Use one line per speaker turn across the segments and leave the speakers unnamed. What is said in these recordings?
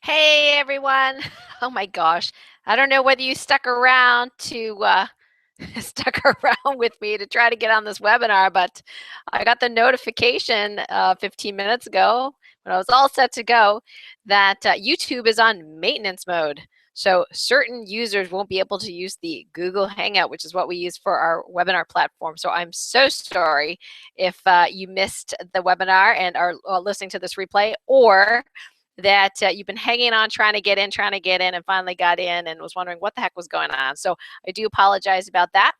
Hey everyone. Oh my gosh. I don't know whether you stuck around to stuck around with me to try to get on this webinar, but I got the notification 15 minutes ago when I was all set to go that YouTube is on maintenance mode. So certain users won't be able to use the Google Hangout, which is what we use for our webinar platform. So I'm so sorry if you missed the webinar and are listening to this replay, or that you've been hanging on, trying to get in, and finally got in and was wondering what the heck was going on. So I do apologize about that.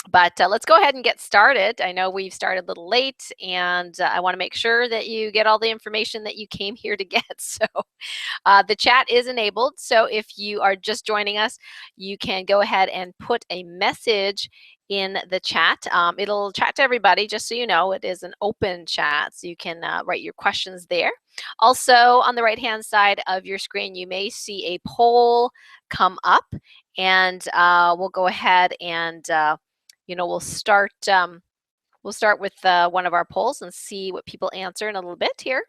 But let's go ahead and get started. I know we've started a little late, and I want to make sure that you get all the information that you came here to get. So the chat is enabled. So if you are just joining us, you can go ahead and put a message in the chat. It'll chat to everybody, just so you know. It is an open chat, so you can write your questions there. Also, on the right-hand side of your screen, you may see a poll come up, and we'll go ahead and we'll start with one of our polls and see what people answer in a little bit here.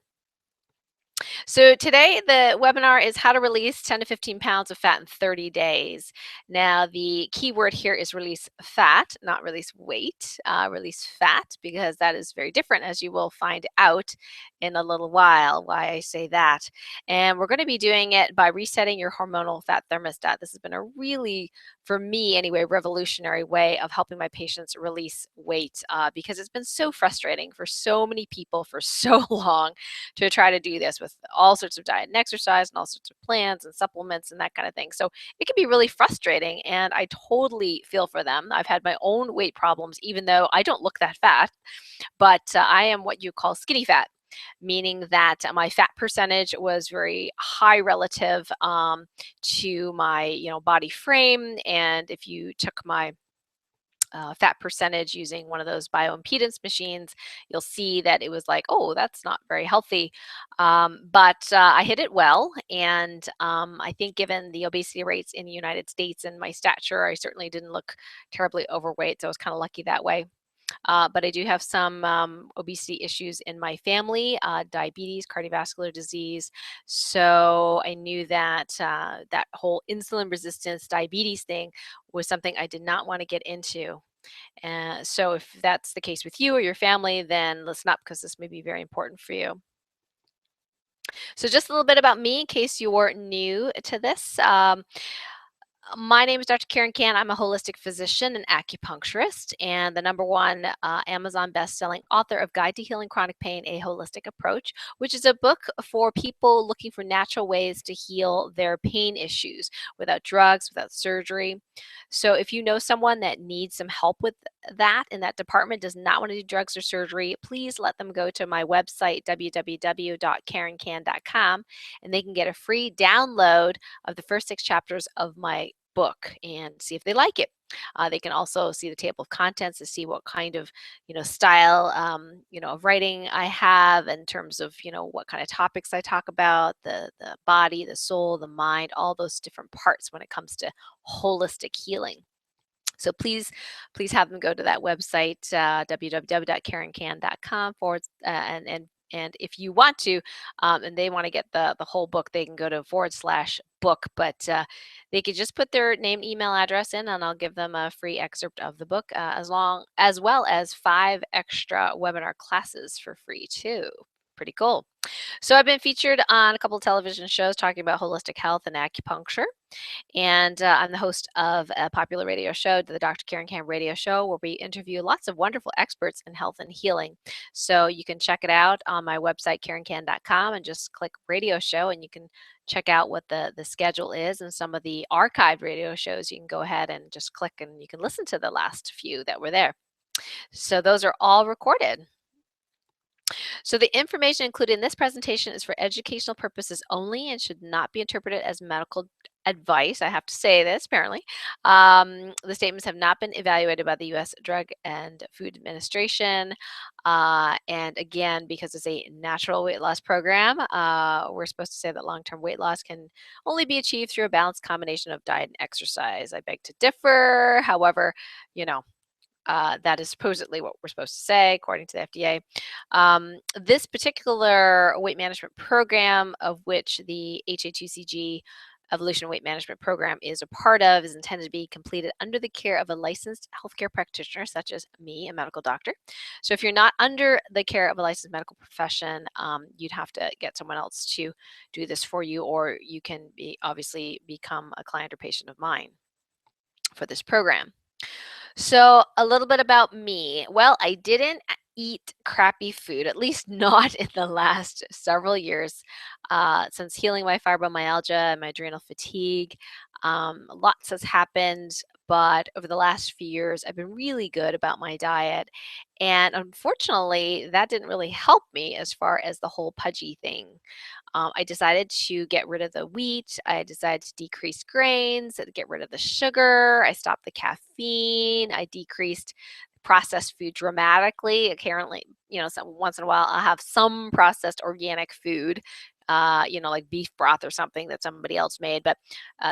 So today the webinar is how to release 10 to 15 pounds of fat in 30 days. Now the key word here is release fat, not release weight, release fat, because that is very different, as you will find out in a little while why I say that. And we're going to be doing it by resetting your hormonal fat thermostat. This has been a really, for me anyway, revolutionary way of helping my patients release weight because it's been so frustrating for so many people for so long to try to do this with all sorts of diet and exercise and all sorts of plans and supplements and that kind of thing. So it can be really frustrating, and I totally feel for them. I've had my own weight problems, even though I don't look that fat, but I am what you call skinny fat, meaning that my fat percentage was very high relative to my body frame. And if you took my fat percentage using one of those bioimpedance machines, you'll see that it was like, oh, that's not very healthy. But I hit it well. And I think given the obesity rates in the United States and my stature, I certainly didn't look terribly overweight. So I was kind of lucky that way. But I do have some obesity issues in my family, diabetes, cardiovascular disease. So I knew that that whole insulin resistance diabetes thing was something I did not want to get into. So if that's the case with you or your family, then listen up, because this may be very important for you. So just a little bit about me in case you're new to this. My name is Dr. Karen Kan. I'm a holistic physician and acupuncturist, and the #1 Amazon best-selling author of Guide to Healing Chronic Pain, A Holistic Approach, which is a book for people looking for natural ways to heal their pain issues without drugs, without surgery. So if you know someone that needs some help with that in that department, does not want to do drugs or surgery, please let them go to my website, www.karenkan.com, and they can get a free download of the first 6 chapters of my book and see if they like it. They can also see the table of contents to see what kind of, style, of writing I have in terms of, what kind of topics I talk about, the body, the soul, the mind, all those different parts when it comes to holistic healing. So please have them go to that website, www.karenkan.com and if you want to, and they want to get the whole book, they can go to /book, but they could just put their name, email address in, and I'll give them a free excerpt of the book, as well as 5 extra webinar classes for free too. Pretty cool. So I've been featured on a couple of television shows talking about holistic health and acupuncture. And I'm the host of a popular radio show, the Dr. Karen Kan Radio Show, where we interview lots of wonderful experts in health and healing. So you can check it out on my website, karenkan.com, and just click radio show, and you can check out what the schedule is and some of the archived radio shows. You can go ahead and just click, and you can listen to the last few that were there. So those are all recorded. So the information included in this presentation is for educational purposes only and should not be interpreted as medical advice. I have to say this, apparently. The statements have not been evaluated by the U.S. Drug and Food Administration. And again, because it's a natural weight loss program, we're supposed to say that long-term weight loss can only be achieved through a balanced combination of diet and exercise. I beg to differ. However, That is supposedly what we're supposed to say, according to the FDA. This particular weight management program, of which the HA2CG Evolution Weight Management Program is a part of, is intended to be completed under the care of a licensed healthcare practitioner, such as me, a medical doctor. So if you're not under the care of a licensed medical profession, you'd have to get someone else to do this for you, or you can obviously become a client or patient of mine for this program. So a little bit about me. Well, I didn't eat crappy food, at least not in the last several years, since healing my fibromyalgia and my adrenal fatigue. Lots has happened, but over the last few years, I've been really good about my diet. And unfortunately, that didn't really help me as far as the whole pudgy thing. I decided to get rid of the wheat. I decided to decrease grains, get rid of the sugar. I stopped the caffeine. I decreased processed food dramatically. Apparently, once in a while I'll have some processed organic food, like beef broth or something that somebody else made. But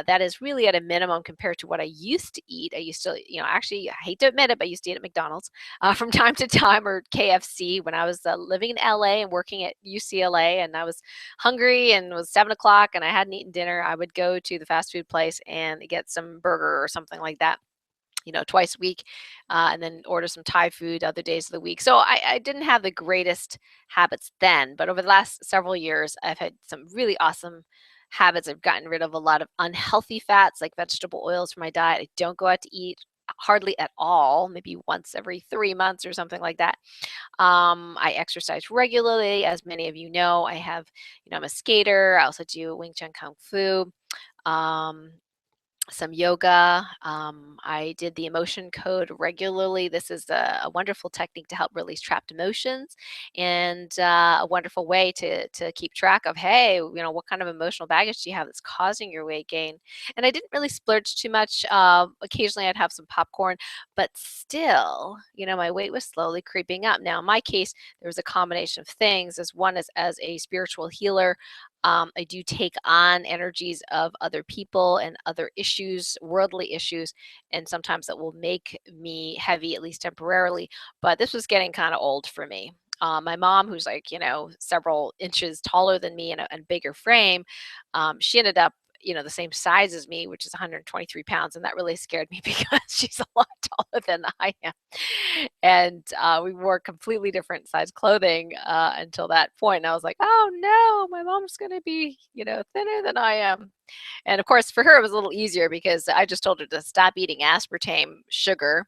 that is really at a minimum compared to what I used to eat. I used to, actually, I hate to admit it, but I used to eat at McDonald's from time to time, or KFC when I was living in LA and working at UCLA, and I was hungry and it was 7 o'clock and I hadn't eaten dinner. I would go to the fast food place and get some burger or something like that, twice a week, and then order some Thai food other days of the week. So I didn't have the greatest habits then, but over the last several years, I've had some really awesome habits. I've gotten rid of a lot of unhealthy fats like vegetable oils from my diet. I don't go out to eat hardly at all, maybe once every 3 months or something like that. I exercise regularly, as many of you know. I'm a skater. I also do Wing Chun Kung Fu. Um, some yoga. I did the emotion code regularly. This is a wonderful technique to help release trapped emotions, and a wonderful way to keep track of, hey, what kind of emotional baggage do you have that's causing your weight gain? And I didn't really splurge too much. Occasionally I'd have some popcorn, but still, my weight was slowly creeping up. Now, in my case, there was a combination of things. As one is, as a spiritual healer, I do take on energies of other people and other issues, worldly issues, and sometimes that will make me heavy, at least temporarily. But this was getting kind of old for me. My mom, who's like, several inches taller than me and bigger frame, she ended up, the same size as me, which is 123 pounds. And that really scared me because she's a lot taller than I am. And we wore completely different size clothing until that point. And I was like, oh no, my mom's going to be, thinner than I am. And of course, for her, it was a little easier because I just told her to stop eating aspartame, sugar,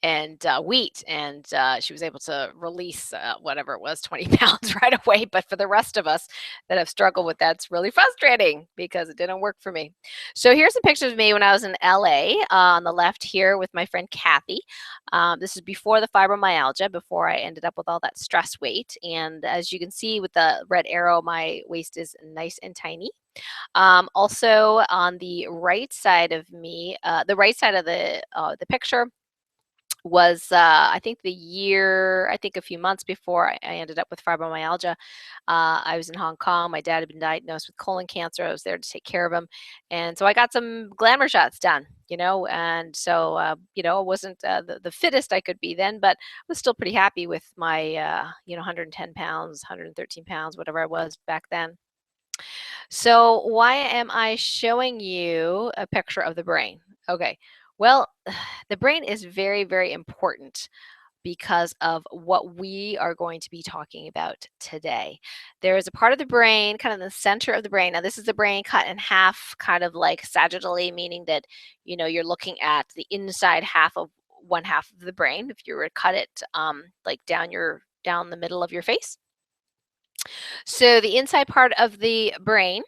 and wheat, and she was able to release whatever it was, 20 pounds right away. But for the rest of us that have struggled with that, it's really frustrating because it didn't work for me. So here's some pictures of me when I was in LA, on the left here with my friend Kathy. This is before the fibromyalgia, before I ended up with all that stress weight. And as you can see with the red arrow, my waist is nice and tiny. Also on the right side of me, the right side of the picture was I think a few months before I ended up with fibromyalgia. I was in Hong Kong. My dad had been diagnosed with colon cancer. I was there to take care of him, and so I got some glamour shots done. And so I wasn't the fittest I could be then, but I was still pretty happy with my 110 pounds, 113 pounds, whatever I was back then. So why am I showing you a picture of the brain? Okay, well, the brain is very, very important because of what we are going to be talking about today. There is a part of the brain, kind of in the center of the brain. Now, this is the brain cut in half, kind of like sagittally, meaning that, you're looking at the inside half of one half of the brain. If you were to cut it like down the middle of your face. So the inside part of the brain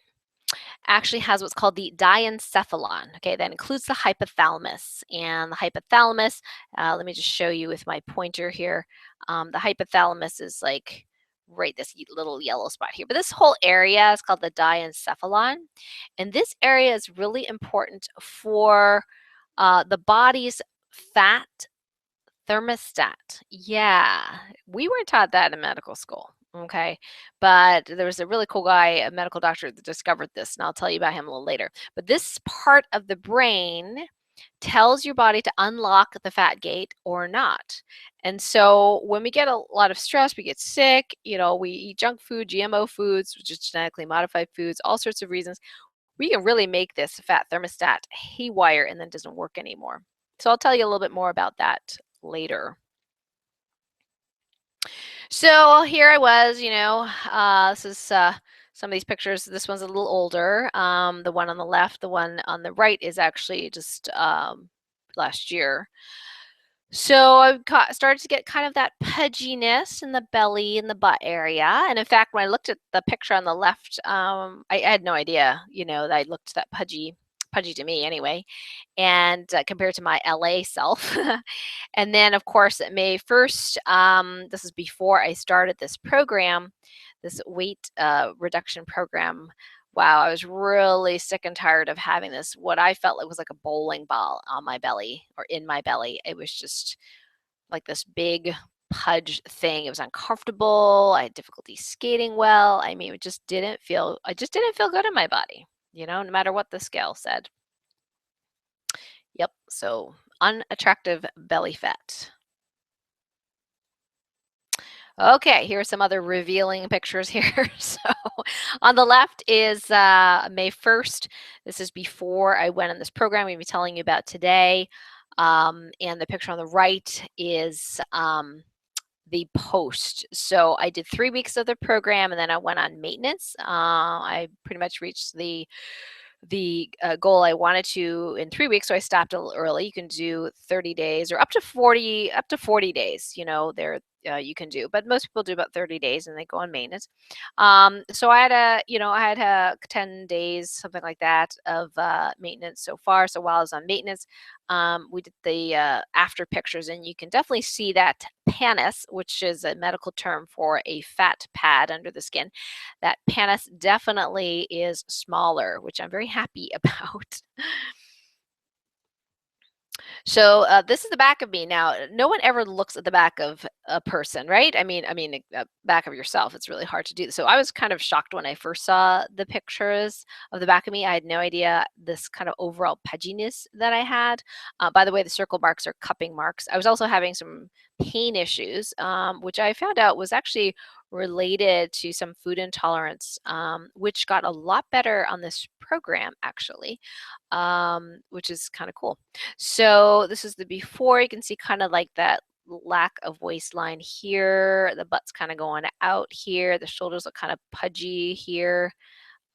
actually has what's called the diencephalon. Okay, that includes the hypothalamus. And the hypothalamus, let me just show you with my pointer here. The hypothalamus is like right this little yellow spot here. But this whole area is called the diencephalon. And this area is really important for the body's fat thermostat. Yeah, we weren't taught that in medical school. Okay, but there was a really cool guy, a medical doctor, that discovered this, and I'll tell you about him a little later. But this part of the brain tells your body to unlock the fat gate or not. And so when we get a lot of stress, we get sick, we eat junk food, GMO foods, which is genetically modified foods, all sorts of reasons, we can really make this fat thermostat haywire and then it doesn't work anymore. So I'll tell you a little bit more about that later. So here I was, this is some of these pictures. This one's a little older. The one on the left, the one on the right is actually just last year. So I started to get kind of that pudginess in the belly and the butt area. And in fact, when I looked at the picture on the left, I had no idea, that I looked that pudgy to me anyway, and compared to my LA self. And then, of course, May 1st, this is before I started this program, this weight reduction program. Wow, I was really sick and tired of having this, what I felt like was like a bowling ball on my belly or in my belly. It was just like this big pudge thing. It was uncomfortable. I had difficulty skating well. I mean, I just didn't feel good in my body, no matter what the scale said. Yep, so unattractive belly fat. Okay, here are some other revealing pictures here. So on the left is May 1st. This is before I went on this program we'll be telling you about today. And the picture on the right is the post. So I did 3 weeks of the program and then I went on maintenance. I pretty much reached the goal I wanted to in 3 weeks, so I stopped a little early. You can do 30 days or up to 40 days. There you can do, but most people do about 30 days and they go on maintenance. So I had 10 days, something like that, of maintenance so far. So while I was on maintenance, we did the after pictures, and you can definitely see that pannus, which is a medical term for a fat pad under the skin. That pannus definitely is smaller, which I'm very happy about. So this is the back of me. Now, no one ever looks at the back of a person, right? Back of yourself. It's really hard to do. So I was kind of shocked when I first saw the pictures of the back of me. I had no idea this kind of overall pudginess that I had. By the way, the circle marks are cupping marks. I was also having some pain issues, which I found out was actually related to some food intolerance, which got a lot better on this program, actually, which is kind of cool. So this is the before. You can see kind of like that lack of waistline here. The butt's kind of going out here. The shoulders look kind of pudgy here.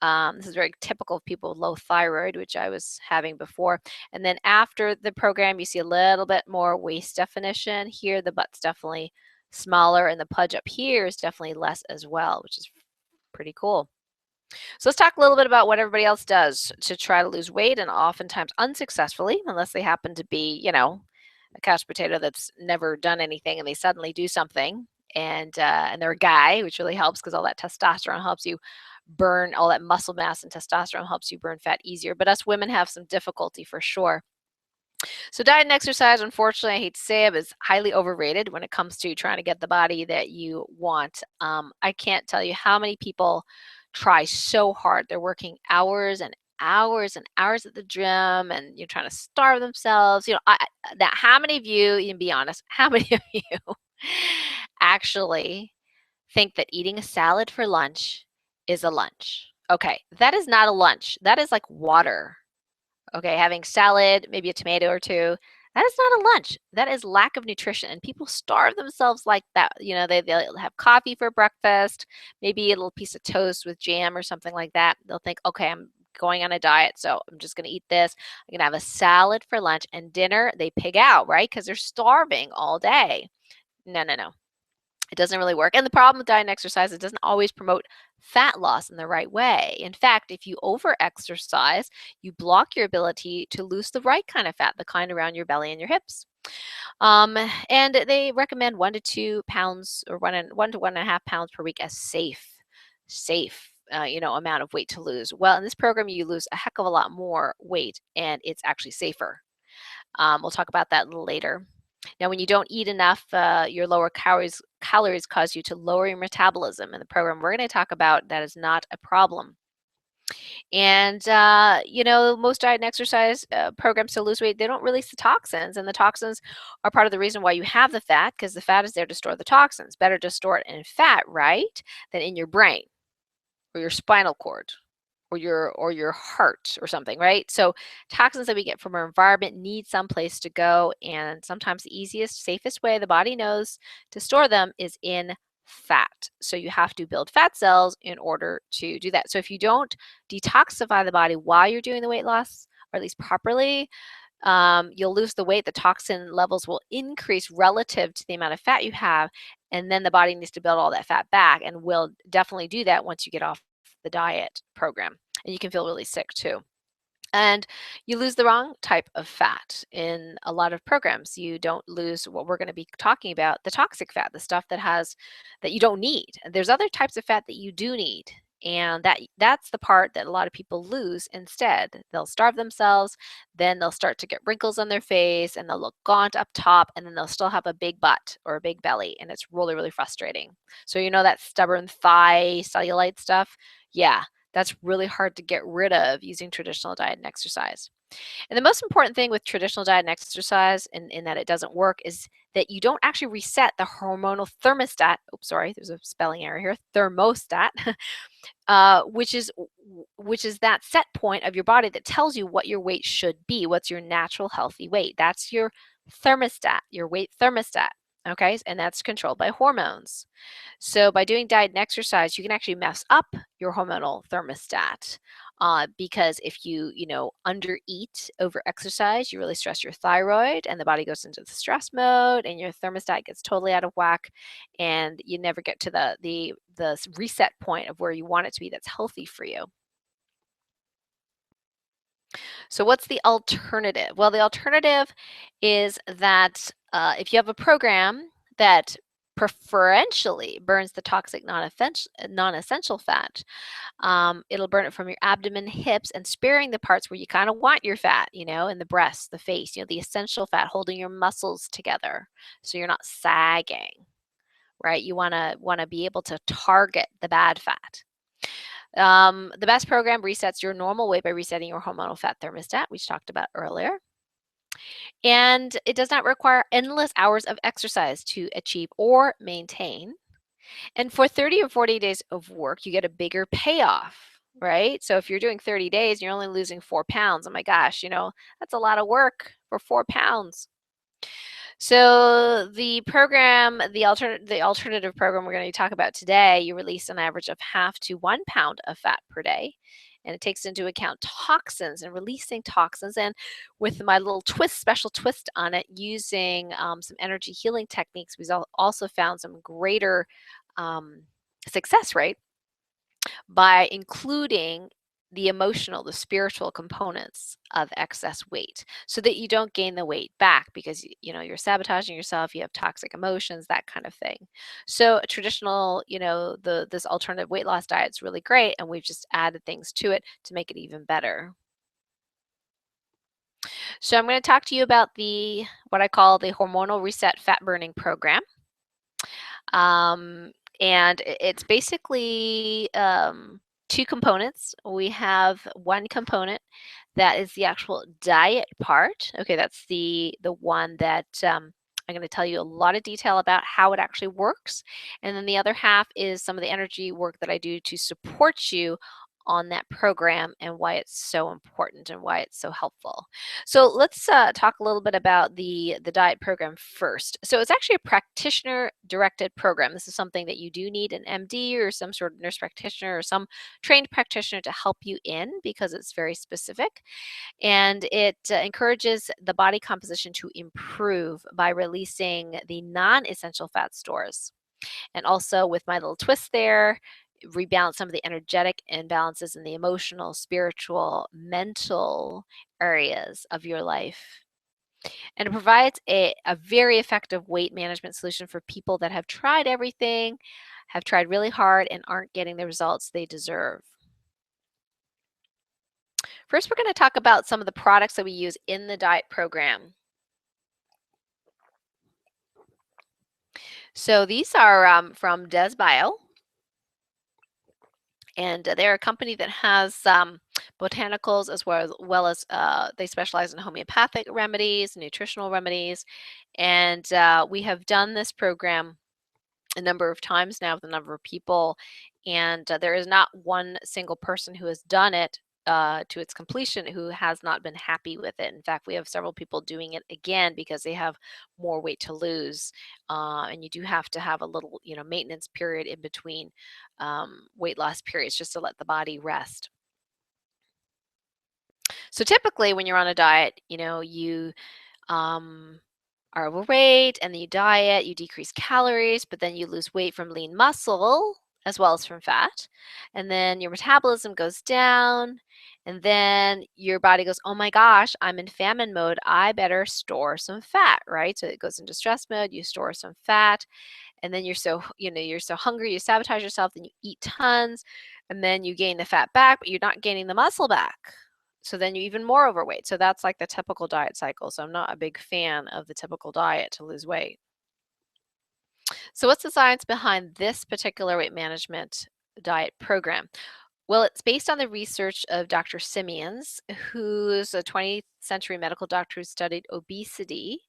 This is very typical of people with low thyroid, which I was having before. And then after the program, you see a little bit more waist definition. Here, the butt's definitely smaller, and the pudge up here is definitely less as well, which is pretty cool. So let's talk a little bit about what everybody else does to try to lose weight, and oftentimes unsuccessfully, unless they happen to be, a couch potato that's never done anything and they suddenly do something, and they're a guy, which really helps because all that testosterone helps you burn all that muscle mass, and testosterone helps you burn fat easier. But us women have some difficulty for sure. So diet and exercise, unfortunately, I hate to say it, is highly overrated when it comes to trying to get the body that you want. I can't tell you how many people try so hard. They're working hours and hours and hours at the gym, and you're trying to starve themselves. Now, how many of you, you can be honest, how many of you actually think that eating a salad for lunch is a lunch? Okay, that is not a lunch. That is like water. Okay, having salad, maybe a tomato or two, that is not a lunch. That is lack of nutrition, and people starve themselves like that. They'll have coffee for breakfast, maybe a little piece of toast with jam or something like that. They'll think, okay, I'm going on a diet, so I'm just going to eat this. I'm going to have a salad for lunch, and dinner, they pig out, right? Because they're starving all day. No, no, no. It doesn't really work. And the problem with diet and exercise, it doesn't always promote fat loss in the right way. In fact, if you over-exercise, you block your ability to lose the right kind of fat, the kind around your belly and your hips. And they recommend 1 to 2 pounds, or 1 to 1.5 pounds per week as safe amount of weight to lose. Well, in this program, you lose a heck of a lot more weight, and it's actually safer. We'll talk about that a little later. Now, when you don't eat enough, your lower calories cause you to lower your metabolism. In the program we're going to talk about, that is not a problem. And, most diet and exercise programs to lose weight, they don't release the toxins. And the toxins are part of the reason why you have the fat, because the fat is there to store the toxins. Better to store it in fat, right, than in your brain or your spinal cord or your heart or something, right? So toxins that we get from our environment need some place to go, and sometimes the easiest, safest way the body knows to store them is in fat. So you have to build fat cells in order to do that. So if you don't detoxify the body while you're doing the weight loss, or at least properly, you'll lose the weight. The toxin levels will increase relative to the amount of fat you have, and then the body needs to build all that fat back, and will definitely do that once you get off the diet program. And you can feel really sick too. And you lose the wrong type of fat in a lot of programs. You don't lose what we're going to be talking about, the toxic fat, the stuff that you don't need. There's other types of fat that you do need. And that's the part that a lot of people lose instead. They'll starve themselves, then they'll start to get wrinkles on their face, and they'll look gaunt up top, and then they'll still have a big butt or a big belly, and it's really, really frustrating. So that stubborn thigh cellulite stuff? Yeah, that's really hard to get rid of using traditional diet and exercise. And the most important thing with traditional diet and exercise, in that it doesn't work, is that you don't actually reset the hormonal thermostat. Oops, sorry, there's a spelling error here. Thermostat, which is that set point of your body that tells you what your weight should be. What's your natural healthy weight? That's your thermostat, your weight thermostat. Okay, and that's controlled by hormones. So by doing diet and exercise, you can actually mess up your hormonal thermostat. Because if you undereat, over exercise, you really stress your thyroid, and the body goes into the stress mode, and your thermostat gets totally out of whack, and you never get to the reset point of where you want it to be that's healthy for you. So what's the alternative? Well, the alternative is that if you have a program that preferentially burns the toxic non-essential fat, it'll burn it from your abdomen, hips, and sparing the parts where you kind of want your fat, in the breast, the face, the essential fat holding your muscles together, so you're not sagging, right? You want to be able to target the bad fat. The best program resets your normal weight by resetting your hormonal fat thermostat, which talked about earlier. And it does not require endless hours of exercise to achieve or maintain. And for 30 or 40 days of work, you get a bigger payoff, right? So if you're doing 30 days and you're only losing 4 pounds, oh my gosh, that's a lot of work for 4 pounds. So the alternative program we're going to talk about today, you release an average of half to 1 pound of fat per day. And it takes into account toxins and releasing toxins. And with my little special twist on it, using some energy healing techniques, we've also found some greater success rate by including the emotional, the spiritual components of excess weight, so that you don't gain the weight back because you're sabotaging yourself, you have toxic emotions, that kind of thing. So a traditional, this alternative weight loss diet is really great, and we've just added things to it to make it even better. So I'm going to talk to you about what I call the hormonal reset fat burning program. And it's basically two components. We have one component that is the actual diet part. Okay, that's the one that I'm going to tell you a lot of detail about how it actually works. And then the other half is some of the energy work that I do to support you on that program, and why it's so important and why it's so helpful. So let's talk a little bit about the diet program first. So it's actually a practitioner-directed program. This is something that you do need an MD or some sort of nurse practitioner or some trained practitioner to help you in, because it's very specific. And it encourages the body composition to improve by releasing the non-essential fat stores. And also, with my little twist there, rebalance some of the energetic imbalances in the emotional, spiritual, mental areas of your life. And it provides a very effective weight management solution for people that have tried everything, have tried really hard, and aren't getting the results they deserve. First, we're going to talk about some of the products that we use in the diet program. So these are from Des Bio. And they're a company that has botanicals as well as they specialize in homeopathic remedies, nutritional remedies. And we have done this program a number of times now with a number of people, and there is not one single person who has done it to its completion who has not been happy with it. In fact, we have several people doing it again because they have more weight to lose, and you do have to have a little, maintenance period in between weight loss periods just to let the body rest. So typically, when you're on a diet, you um, are overweight and then you diet, you decrease calories, but then you lose weight from lean muscle as well as from fat. And then your metabolism goes down. And then your body goes, oh my gosh, I'm in famine mode. I better store some fat, right? So it goes into stress mode. You store some fat. And then you're so hungry, you sabotage yourself, then you eat tons. And then you gain the fat back, but you're not gaining the muscle back. So then you're even more overweight. So that's like the typical diet cycle. So I'm not a big fan of the typical diet to lose weight. So what's the science behind this particular weight management diet program? Well, it's based on the research of Dr. Simeons, who's a 20th century medical doctor who studied obesity.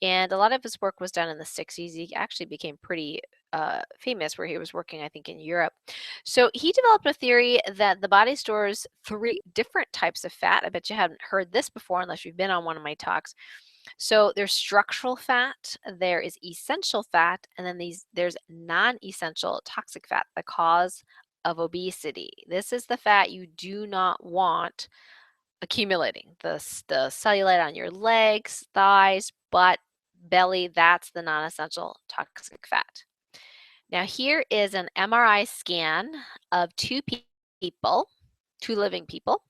And a lot of his work was done in the 60s. He actually became pretty famous where he was working, I think, in Europe. So he developed a theory that the body stores 3 different types of fat. I bet you haven't heard this before unless you've been on one of my talks. So there's structural fat, there is essential fat, and then there's non-essential toxic fat, the cause of obesity. This is the fat you do not want accumulating. The cellulite on your legs, thighs, butt, belly, that's the non-essential toxic fat. Now here is an MRI scan of people, 2 living people.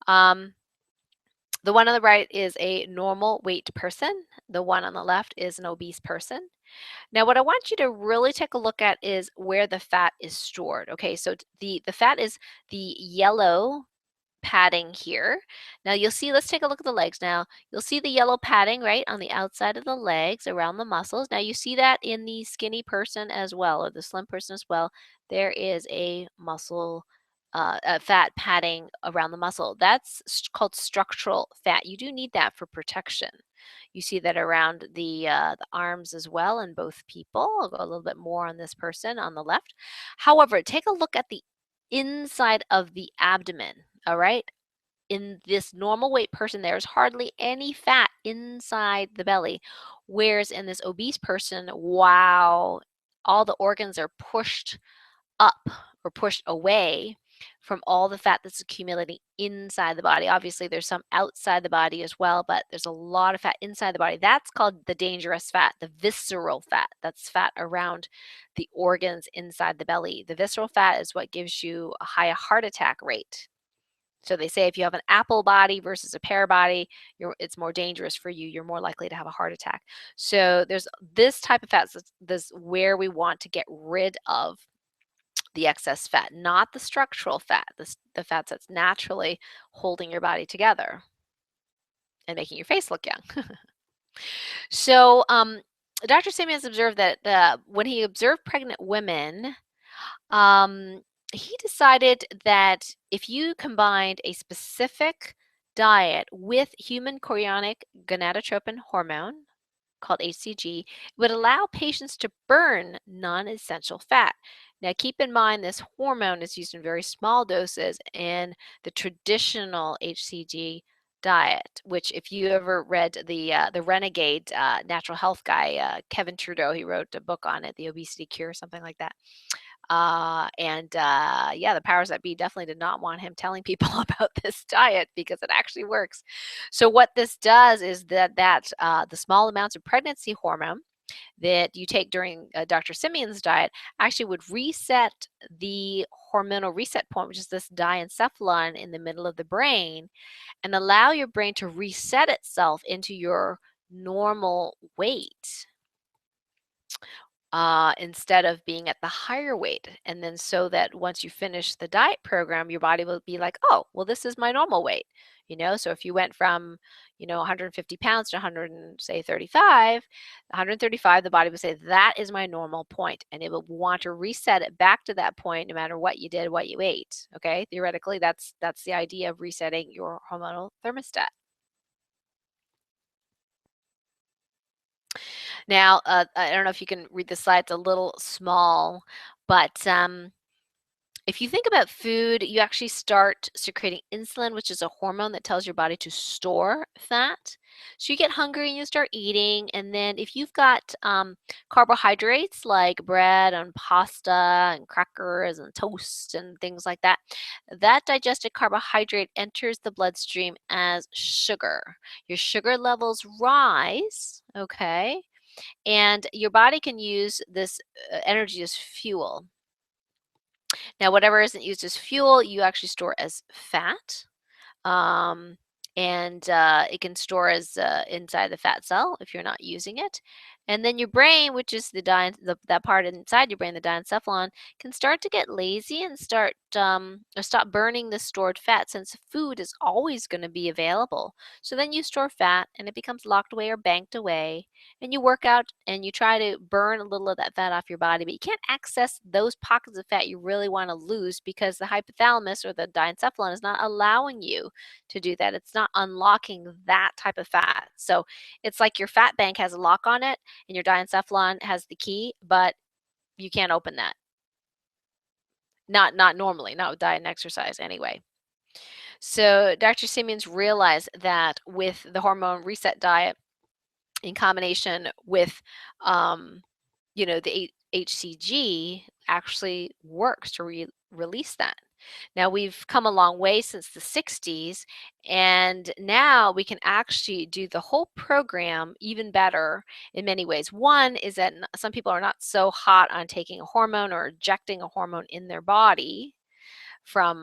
The one on the right is a normal weight person. The one on the left is an obese person. Now, what I want you to really take a look at is where the fat is stored. Okay, so the fat is the yellow padding here. Now you'll see, let's take a look at the legs now. You'll see the yellow padding right on the outside of the legs around the muscles. Now you see that in the skinny person as well, or the slim person as well. There is a muscle fat padding around the muscle. That's called structural fat. You do need that for protection. You see that around the arms as well in both people. I'll go a little bit more on this person on the left. However, take a look at the inside of the abdomen. All right. In this normal weight person, there's hardly any fat inside the belly. Whereas in this obese person, wow, all the organs are pushed up or pushed away from all the fat that's accumulating inside the body. Obviously, there's some outside the body as well, but there's a lot of fat inside the body. That's called the dangerous fat, the visceral fat. That's fat around the organs inside the belly. The visceral fat is what gives you a high heart attack rate. So they say if you have an apple body versus a pear body, it's more dangerous for you. You're more likely to have a heart attack. So there's this type of fat. This where we want to get rid of the excess fat, not the structural fat, the fats that's naturally holding your body together and making your face look young. So Dr. Simeons observed that when he observed pregnant women, um, he decided that if you combined a specific diet with human chorionic gonadotropin hormone, called HCG, it would allow patients to burn non-essential fat. Now, keep in mind this hormone is used in very small doses in the traditional HCG diet, which if you ever read the Renegade natural health guy, Kevin Trudeau, he wrote a book on it, The Obesity Cure, something like that. Yeah, the powers that be definitely did not want him telling people about this diet because it actually works. So what this does is that the small amounts of pregnancy hormone that you take during Dr. Simeon's diet actually would reset the hormonal reset point, which is this diencephalon in the middle of the brain, and allow your brain to reset itself into your normal weight. instead of being at the higher weight. And then so that once you finish the diet program, your body will be like, oh, well, this is my normal weight. So if you went from, 150 pounds to 100 and say 35, 135, the body would say, that is my normal point. And it will want to reset it back to that point no matter what you did, what you ate. Okay. Theoretically, that's the idea of resetting your hormonal thermostat. Now, I don't know if you can read the slide, it's a little small, but if you think about food, you actually start secreting insulin, which is a hormone that tells your body to store fat. So you get hungry and you start eating. And then if you've got carbohydrates like bread and pasta and crackers and toast and things like that, that digested carbohydrate enters the bloodstream as sugar. Your sugar levels rise, okay? And your body can use this energy as fuel. Now, whatever isn't used as fuel, you actually store as fat. Um, and it can store as inside the fat cell if you're not using it. And then your brain, which is that part inside your brain, the diencephalon, can start to get lazy and or stop burning the stored fat since food is always going to be available. So then you store fat and it becomes locked away or banked away. And you work out and you try to burn a little of that fat off your body, but you can't access those pockets of fat you really want to lose because the hypothalamus or the diencephalon is not allowing you to do that. It's not unlocking that type of fat. So it's like your fat bank has a lock on it and your diencephalon has the key, but you can't open that. Not normally, not with diet and exercise anyway. So Dr. Simmons realized that with the hormone reset diet in combination with the HCG actually works to release that. Now we've come a long way since the 60s, and now we can actually do the whole program even better in many ways. One is that some people are not so hot on taking a hormone or injecting a hormone in their body from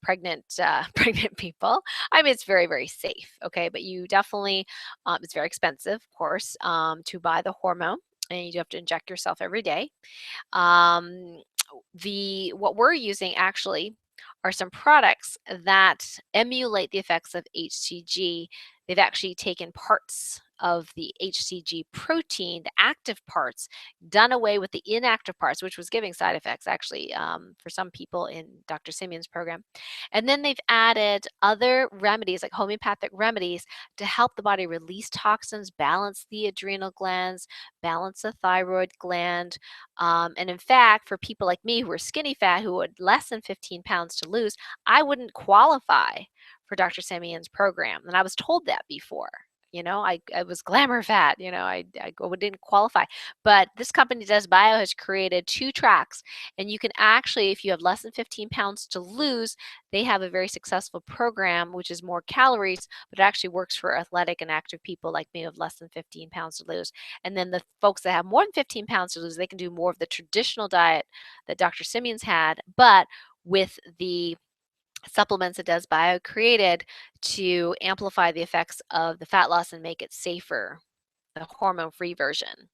pregnant pregnant people. I mean, it's very, very safe, okay, but you definitely it's very expensive, of course, to buy the hormone, and you do have to inject yourself every day. um, what we're using actually are some products that emulate the effects of HCG. They've actually taken parts of the HCG protein, the active parts, done away with the inactive parts, which was giving side effects actually for some people in Dr. Simeon's program. And then they've added other remedies like homeopathic remedies to help the body release toxins, balance the adrenal glands, balance the thyroid gland. And in fact, for people like me who are skinny fat, who had less than 15 pounds to lose, I wouldn't qualify for Dr. Simeon's program. And I was told that before. I was glamour fat, I didn't qualify. But this company, Does Bio, has created 2 tracks. And you can actually, if you have less than 15 pounds to lose, they have a very successful program, which is more calories, but it actually works for athletic and active people like me who have less than 15 pounds to lose. And then the folks that have more than 15 pounds to lose, they can do more of the traditional diet that Dr. Simeon's had, but with the supplements that Does Bio created to amplify the effects of the fat loss and make it safer, the hormone-free version.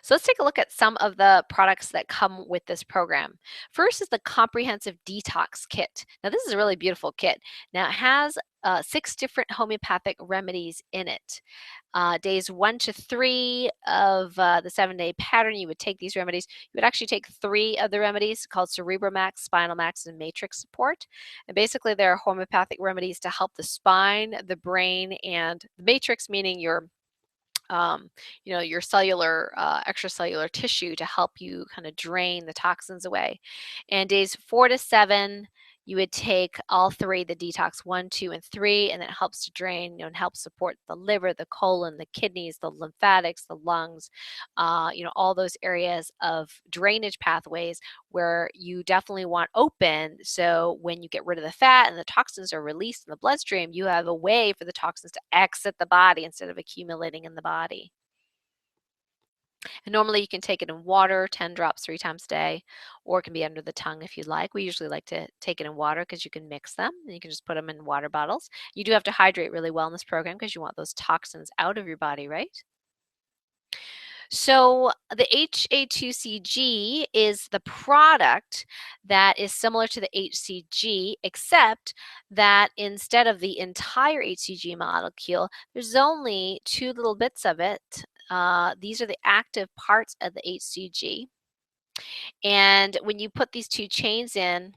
So let's take a look at some of the products that come with this program. First is the Comprehensive Detox Kit. Now this is a really beautiful kit. Now it has 6 different homeopathic remedies in it. Days 1 to 3 of the 7-day pattern, you would take these remedies. You would actually take 3 of the remedies called Cerebromax, Spinal Max, and Matrix Support. And basically they're homeopathic remedies to help the spine, the brain, and the matrix, meaning um, your cellular, extracellular tissue to help you kind of drain the toxins away. And days 4 to 7, you would take all 3, the detox 1, 2, and 3, and it helps to drain, and help support the liver, the colon, the kidneys, the lymphatics, the lungs, all those areas of drainage pathways where you definitely want open. So when you get rid of the fat and the toxins are released in the bloodstream, you have a way for the toxins to exit the body instead of accumulating in the body. And normally you can take it in water, 10 drops 3 times a day, or it can be under the tongue if you'd like. We usually like to take it in water because you can mix them and you can just put them in water bottles. You do have to hydrate really well in this program because you want those toxins out of your body, right? So the HA2CG is the product that is similar to the HCG, except that instead of the entire HCG molecule, there's only two little bits of it. These are the active parts of the HCG. And when you put these two chains in,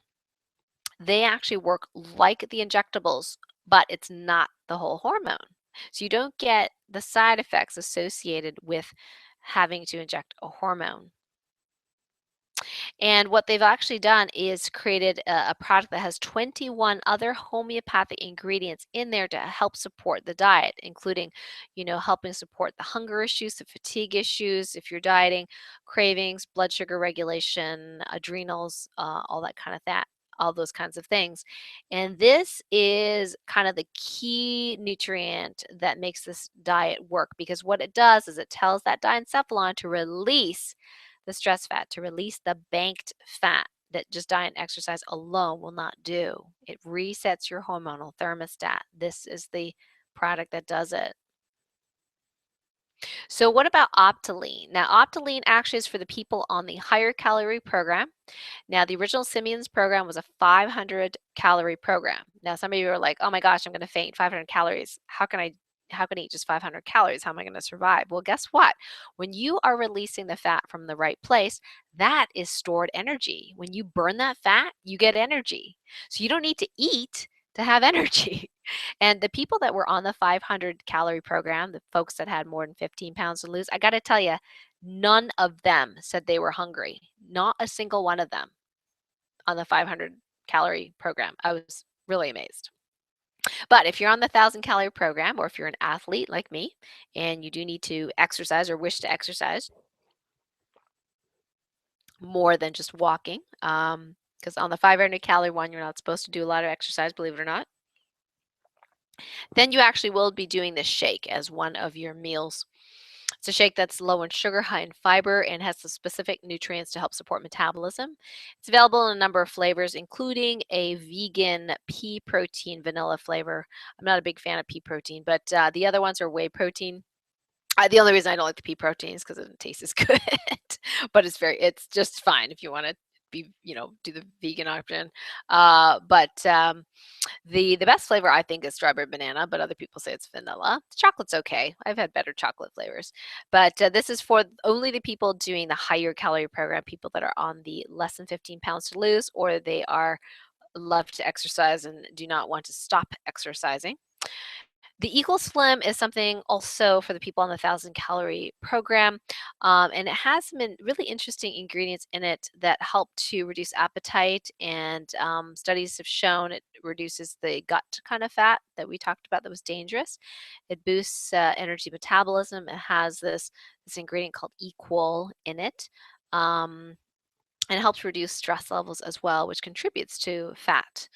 they actually work like the injectables, but it's not the whole hormone. So you don't get the side effects associated with having to inject a hormone. And what they've actually done is created a product that has 21 other homeopathic ingredients in there to help support the diet, including, helping support the hunger issues, the fatigue issues, if you're dieting, cravings, blood sugar regulation, adrenals, all that kind of that. All those kinds of things. And this is kind of the key nutrient that makes this diet work, because what it does is it tells that diencephalon to release the stress fat, to release the banked fat that just diet and exercise alone will not do. It resets your hormonal thermostat. This is the product that does it. So what about Optiline? Now, Optiline actually is for the people on the higher calorie program. Now, the original Simeon's program was a 500 calorie program. Now, some of you are like, oh my gosh, I'm going to faint, 500 calories. How can I eat just 500 calories? How am I going to survive? Well, guess what? When you are releasing the fat from the right place, that is stored energy. When you burn that fat, you get energy. So you don't need to eat to have energy. And the people that were on the 500 calorie program, the folks that had more than 15 pounds to lose, I got to tell you, none of them said they were hungry. Not a single one of them on the 500 calorie program. I was really amazed. But if you're on the 1,000 calorie program, or if you're an athlete like me and you do need to exercise or wish to exercise more than just walking, because on the 500 calorie one, you're not supposed to do a lot of exercise, believe it or not, then you actually will be doing this shake as one of your meals. It's a shake that's low in sugar, high in fiber, and has the specific nutrients to help support metabolism. It's available in a number of flavors, including a vegan pea protein vanilla flavor. I'm not a big fan of pea protein, but the other ones are whey protein. The only reason I don't like the pea protein is because it doesn't taste as good, but it's just fine if you want to do the vegan option. But the best flavor I think is strawberry banana, but other people say it's vanilla. Chocolate's okay. I've had better chocolate flavors. But this is for only the people doing the higher calorie program, people that are on the less than 15 pounds to lose, or they are love to exercise and do not want to stop exercising. The Equal Slim is something also for the people on the 1,000 calorie program, and it has some really interesting ingredients in it that help to reduce appetite. And studies have shown it reduces the gut kind of fat that we talked about that was dangerous. It boosts energy metabolism. It has this ingredient called Equal in it. And it helps reduce stress levels as well, which contributes to fat,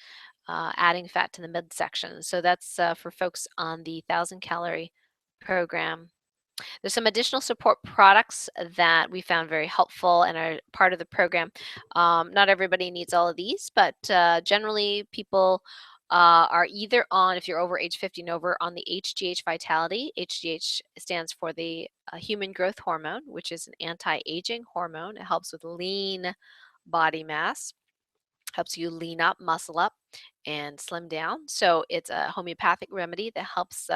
adding fat to the midsection. So that's for folks on the 1,000 calorie program. There's some additional support products that we found very helpful and are part of the program. Not everybody needs all of these, but generally people are either on, if you're over age 50 and over, on the HGH Vitality. HGH stands for the human growth hormone, which is an anti-aging hormone. It helps with lean body mass, helps you lean up, muscle up, and slim down. So it's a homeopathic remedy that helps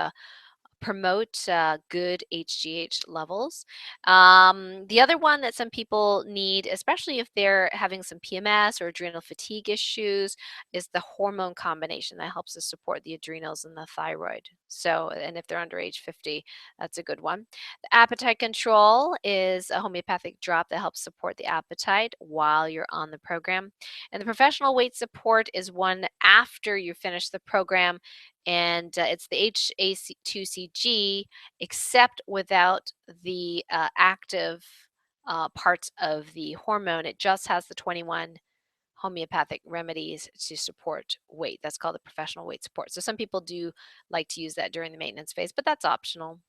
promote good HGH levels. The other one that some people need, especially if they're having some PMS or adrenal fatigue issues, is the hormone combination that helps to support the adrenals and the thyroid. So, and if they're under age 50, that's a good one. The appetite control is a homeopathic drop that helps support the appetite while you're on the program. And the professional weight support is one after you finish the program, and it's the HA2CG, except without the active parts of the hormone. It just has the 21 homeopathic remedies to support weight. That's called the professional weight support. So some people do like to use that during the maintenance phase, but that's optional.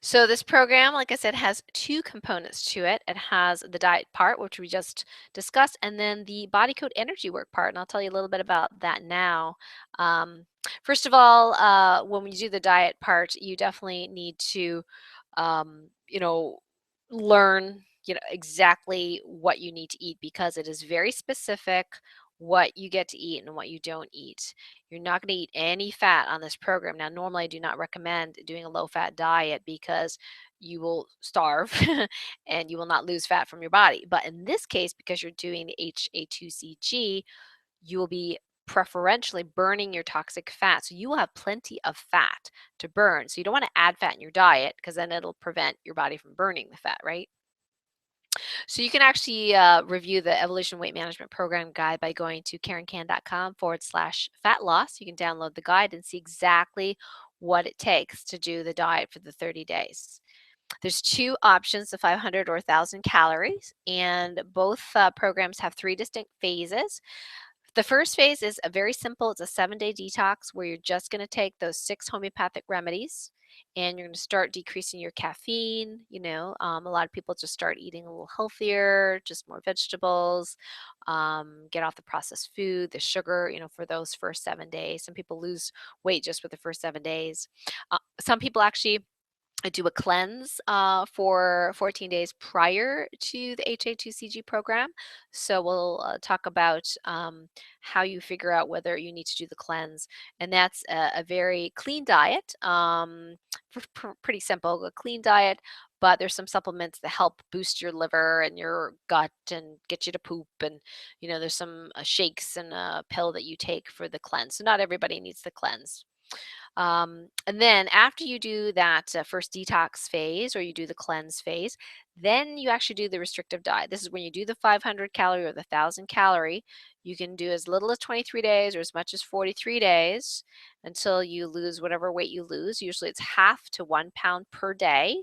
So this program, like I said, has two components to it. It has the diet part, which we just discussed, and then the body code energy work part. And I'll tell you a little bit about that now. First of all, when we do the diet part, you definitely need to, you know, learn, exactly what you need to eat because it is very specific what you get to eat and what you don't eat. You're not going to eat any fat on this program. Now, normally I do not recommend doing a low-fat diet because you will starve and you will not lose fat from your body. But in this case, because you're doing the HA2CG, you will be preferentially burning your toxic fat. So you will have plenty of fat to burn. So you don't want to add fat in your diet because then it'll prevent your body from burning the fat, right? So you can actually review the Evolution Weight Management Program guide by going to karencan.com/fat loss. You can download the guide and see exactly what it takes to do the diet for the 30 days. There's two options, the 500 or 1,000 calories, and both programs have three distinct phases. The first phase is a very simple, it's a 7-day detox where you're just going to take those 6 homeopathic remedies and you're going to start decreasing your caffeine. A lot of people just start eating a little healthier, just more vegetables, get off the processed food, the sugar, for those first 7 days. Some people lose weight just with the first 7 days. Some people actually do a cleanse for 14 days prior to the HA2CG program. So we'll talk about how you figure out whether you need to do the cleanse. And that's a very clean diet, pretty simple, a clean diet, but there's some supplements that help boost your liver and your gut and get you to poop. And, there's some shakes and a pill that you take for the cleanse. So not everybody needs the cleanse. And then after you do that first detox phase or you do the cleanse phase, then you actually do the restrictive diet. This is when you do the 500 calorie or the 1,000 calorie. You can do as little as 23 days or as much as 43 days until you lose whatever weight you lose. Usually it's half to 1 pound per day.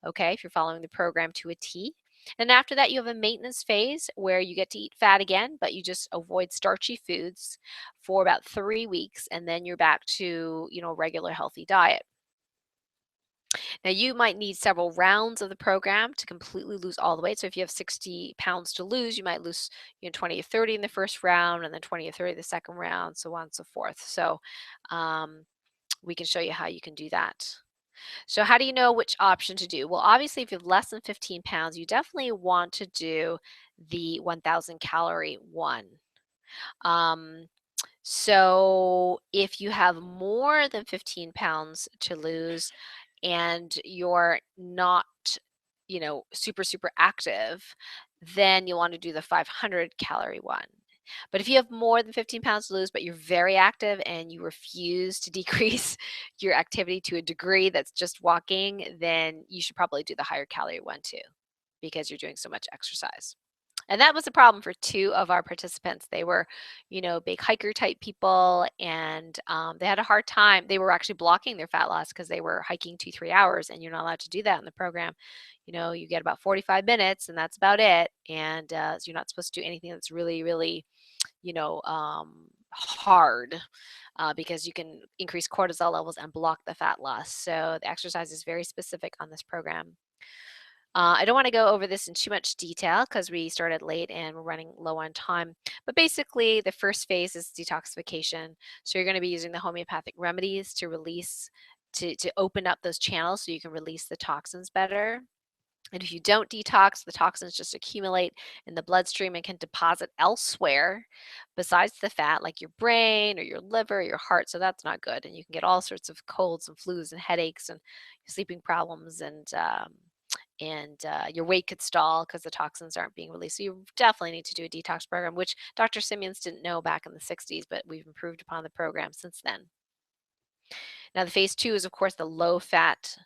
Okay, if you're following the program to a T. And after that, you have a maintenance phase where you get to eat fat again, but you just avoid starchy foods for about 3 weeks, and then you're back to, regular healthy diet. Now, you might need several rounds of the program to completely lose all the weight. So if you have 60 pounds to lose, you might lose, 20 or 30 in the first round, and then 20 or 30 the second round, so on and so forth. So we can show you how you can do that. So how do you know which option to do? Well, obviously, if you have less than 15 pounds, you definitely want to do the 1,000 calorie one. Um, so if you have more than 15 pounds to lose and you're not, super, super active, then you'll want to do the 500 calorie one. But if you have more than 15 pounds to lose, but you're very active and you refuse to decrease your activity to a degree that's just walking, then you should probably do the higher calorie one too, because you're doing so much exercise. And that was a problem for two of our participants. They were, big hiker type people, and they had a hard time. They were actually blocking their fat loss because they were hiking 2-3 hours, and you're not allowed to do that in the program. You get about 45 minutes, and that's about it. And so you're not supposed to do anything that's really, really, hard. Because you can increase cortisol levels and block the fat loss. So the exercise is very specific on this program. I don't want to go over this in too much detail because we started late and we're running low on time. But basically, the first phase is detoxification. So you're going to be using the homeopathic remedies to release, to open up those channels so you can release the toxins better. And if you don't detox, the toxins just accumulate in the bloodstream and can deposit elsewhere besides the fat, like your brain or your liver, or your heart. So that's not good. And you can get all sorts of colds and flus and headaches and sleeping problems, and your weight could stall because the toxins aren't being released. So you definitely need to do a detox program, which Dr. Simeons didn't know back in the 60s, but we've improved upon the program since then. Now, the phase 2 is, of course, the low-fat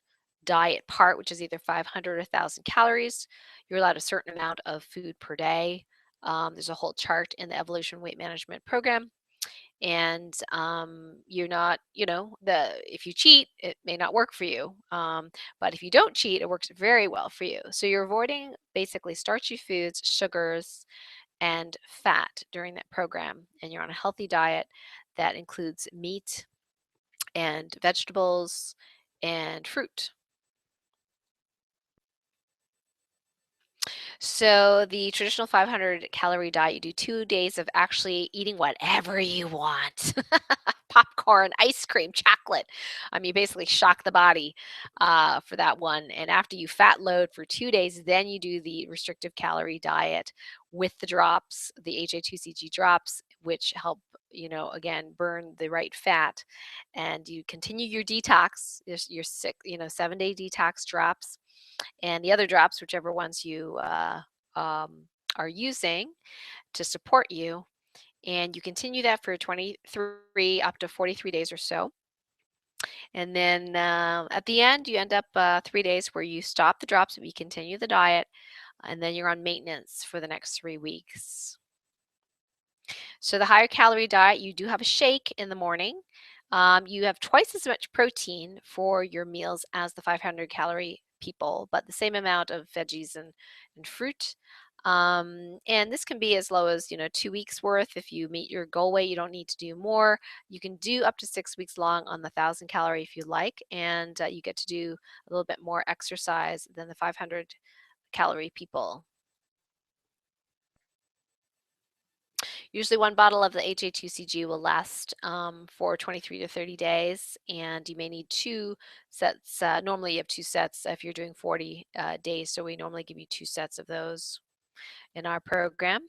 diet part, which is either 500 or 1,000 calories. You're allowed a certain amount of food per day. There's a whole chart in the Evolution Weight Management Program. And you're not, if you cheat, it may not work for you. But if you don't cheat, it works very well for you. So you're avoiding basically starchy foods, sugars, and fat during that program. And you're on a healthy diet that includes meat and vegetables and fruit. So the traditional 500 calorie diet, you do 2 days of actually eating whatever you want. Popcorn, ice cream, chocolate. You basically shock the body for that one. And after you fat load for 2 days, then you do the restrictive calorie diet with the drops, the HA2CG drops, which help, again, burn the right fat. And you continue your detox, your 7-day detox drops and the other drops, whichever ones you um, are using to support you. And you continue that for 23 up to 43 days or so. And then at the end, you end up 3 days where you stop the drops, but you continue the diet, and then you're on maintenance for the next 3 weeks. So the higher calorie diet, you do have a shake in the morning. You have twice as much protein for your meals as the 500 calorie people, but the same amount of veggies and fruit. And this can be as low as 2 weeks worth. If you meet your goal weight, you don't need to do more. You can do up to 6 weeks long on the 1,000 calorie if you like, and you get to do a little bit more exercise than the 500 calorie people. Usually one bottle of the HA2CG will last for 23 to 30 days, and you may need 2 sets. Normally you have 2 sets if you're doing 40 days, so we normally give you 2 sets of those in our program.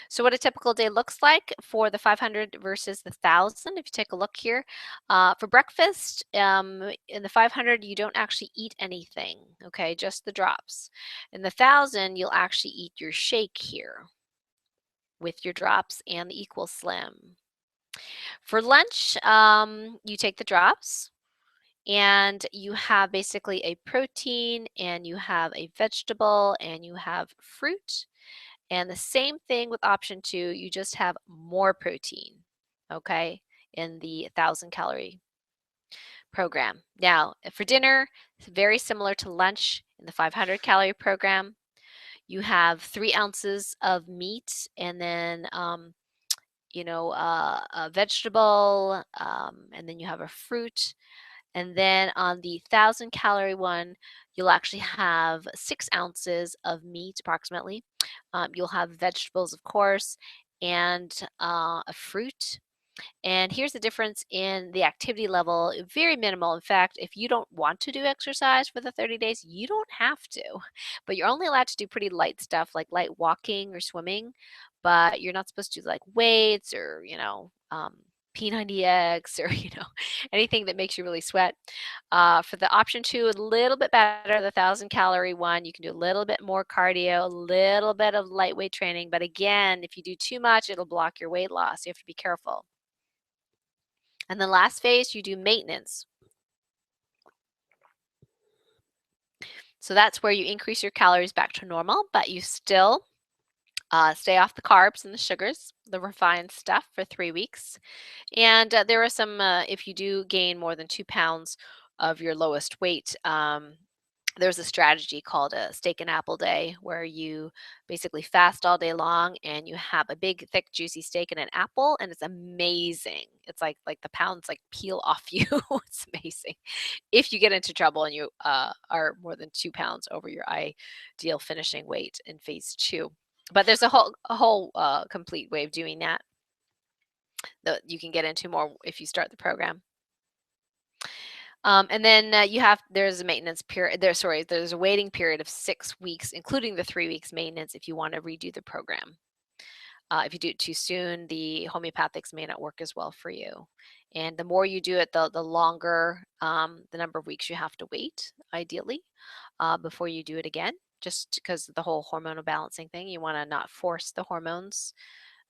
So what a typical day looks like for the 500 versus the 1,000, if you take a look here. For breakfast, in the 500, you don't actually eat anything, okay, just the drops. In the 1,000, you'll actually eat your shake here with your drops and the Equal Slim. For lunch, you take the drops and you have basically a protein and you have a vegetable and you have fruit. And the same thing with option 2, you just have more protein, okay, in the 1,000 calorie program. Now, for dinner, it's very similar to lunch in the 500 calorie program. You have 3 ounces of meat and then a vegetable, and then you have a fruit. And then on the 1,000 calorie one, you'll actually have 6 ounces of meat approximately. You'll have vegetables, of course, and a fruit. And here's the difference in the activity level, very minimal. In fact, if you don't want to do exercise for the 30 days, you don't have to, but you're only allowed to do pretty light stuff like light walking or swimming, but you're not supposed to do like weights or, P90X or, anything that makes you really sweat. For the option 2, a little bit better, the 1,000 calorie one, you can do a little bit more cardio, a little bit of lightweight training. But again, if you do too much, it'll block your weight loss. You have to be careful. And the last phase, you do maintenance. So that's where you increase your calories back to normal, but you still stay off the carbs and the sugars, the refined stuff for 3 weeks. And there are some, if you do gain more than 2 pounds of your lowest weight, there's a strategy called a steak and apple day where you basically fast all day long and you have a big thick juicy steak and an apple and it's amazing. It's like the pounds like peel off you. It's amazing. If you get into trouble and you are more than 2 pounds over your ideal finishing weight in phase 2. But there's a whole complete way of doing that that you can get into more if you start the program. And then there's a maintenance period there's a waiting period of 6 weeks, including the 3 weeks maintenance if you want to redo the program. If you do it too soon, the homeopathics may not work as well for you. And the more you do it, the longer the number of weeks you have to wait, ideally, before you do it again, just because of the whole hormonal balancing thing. You want to not force the hormones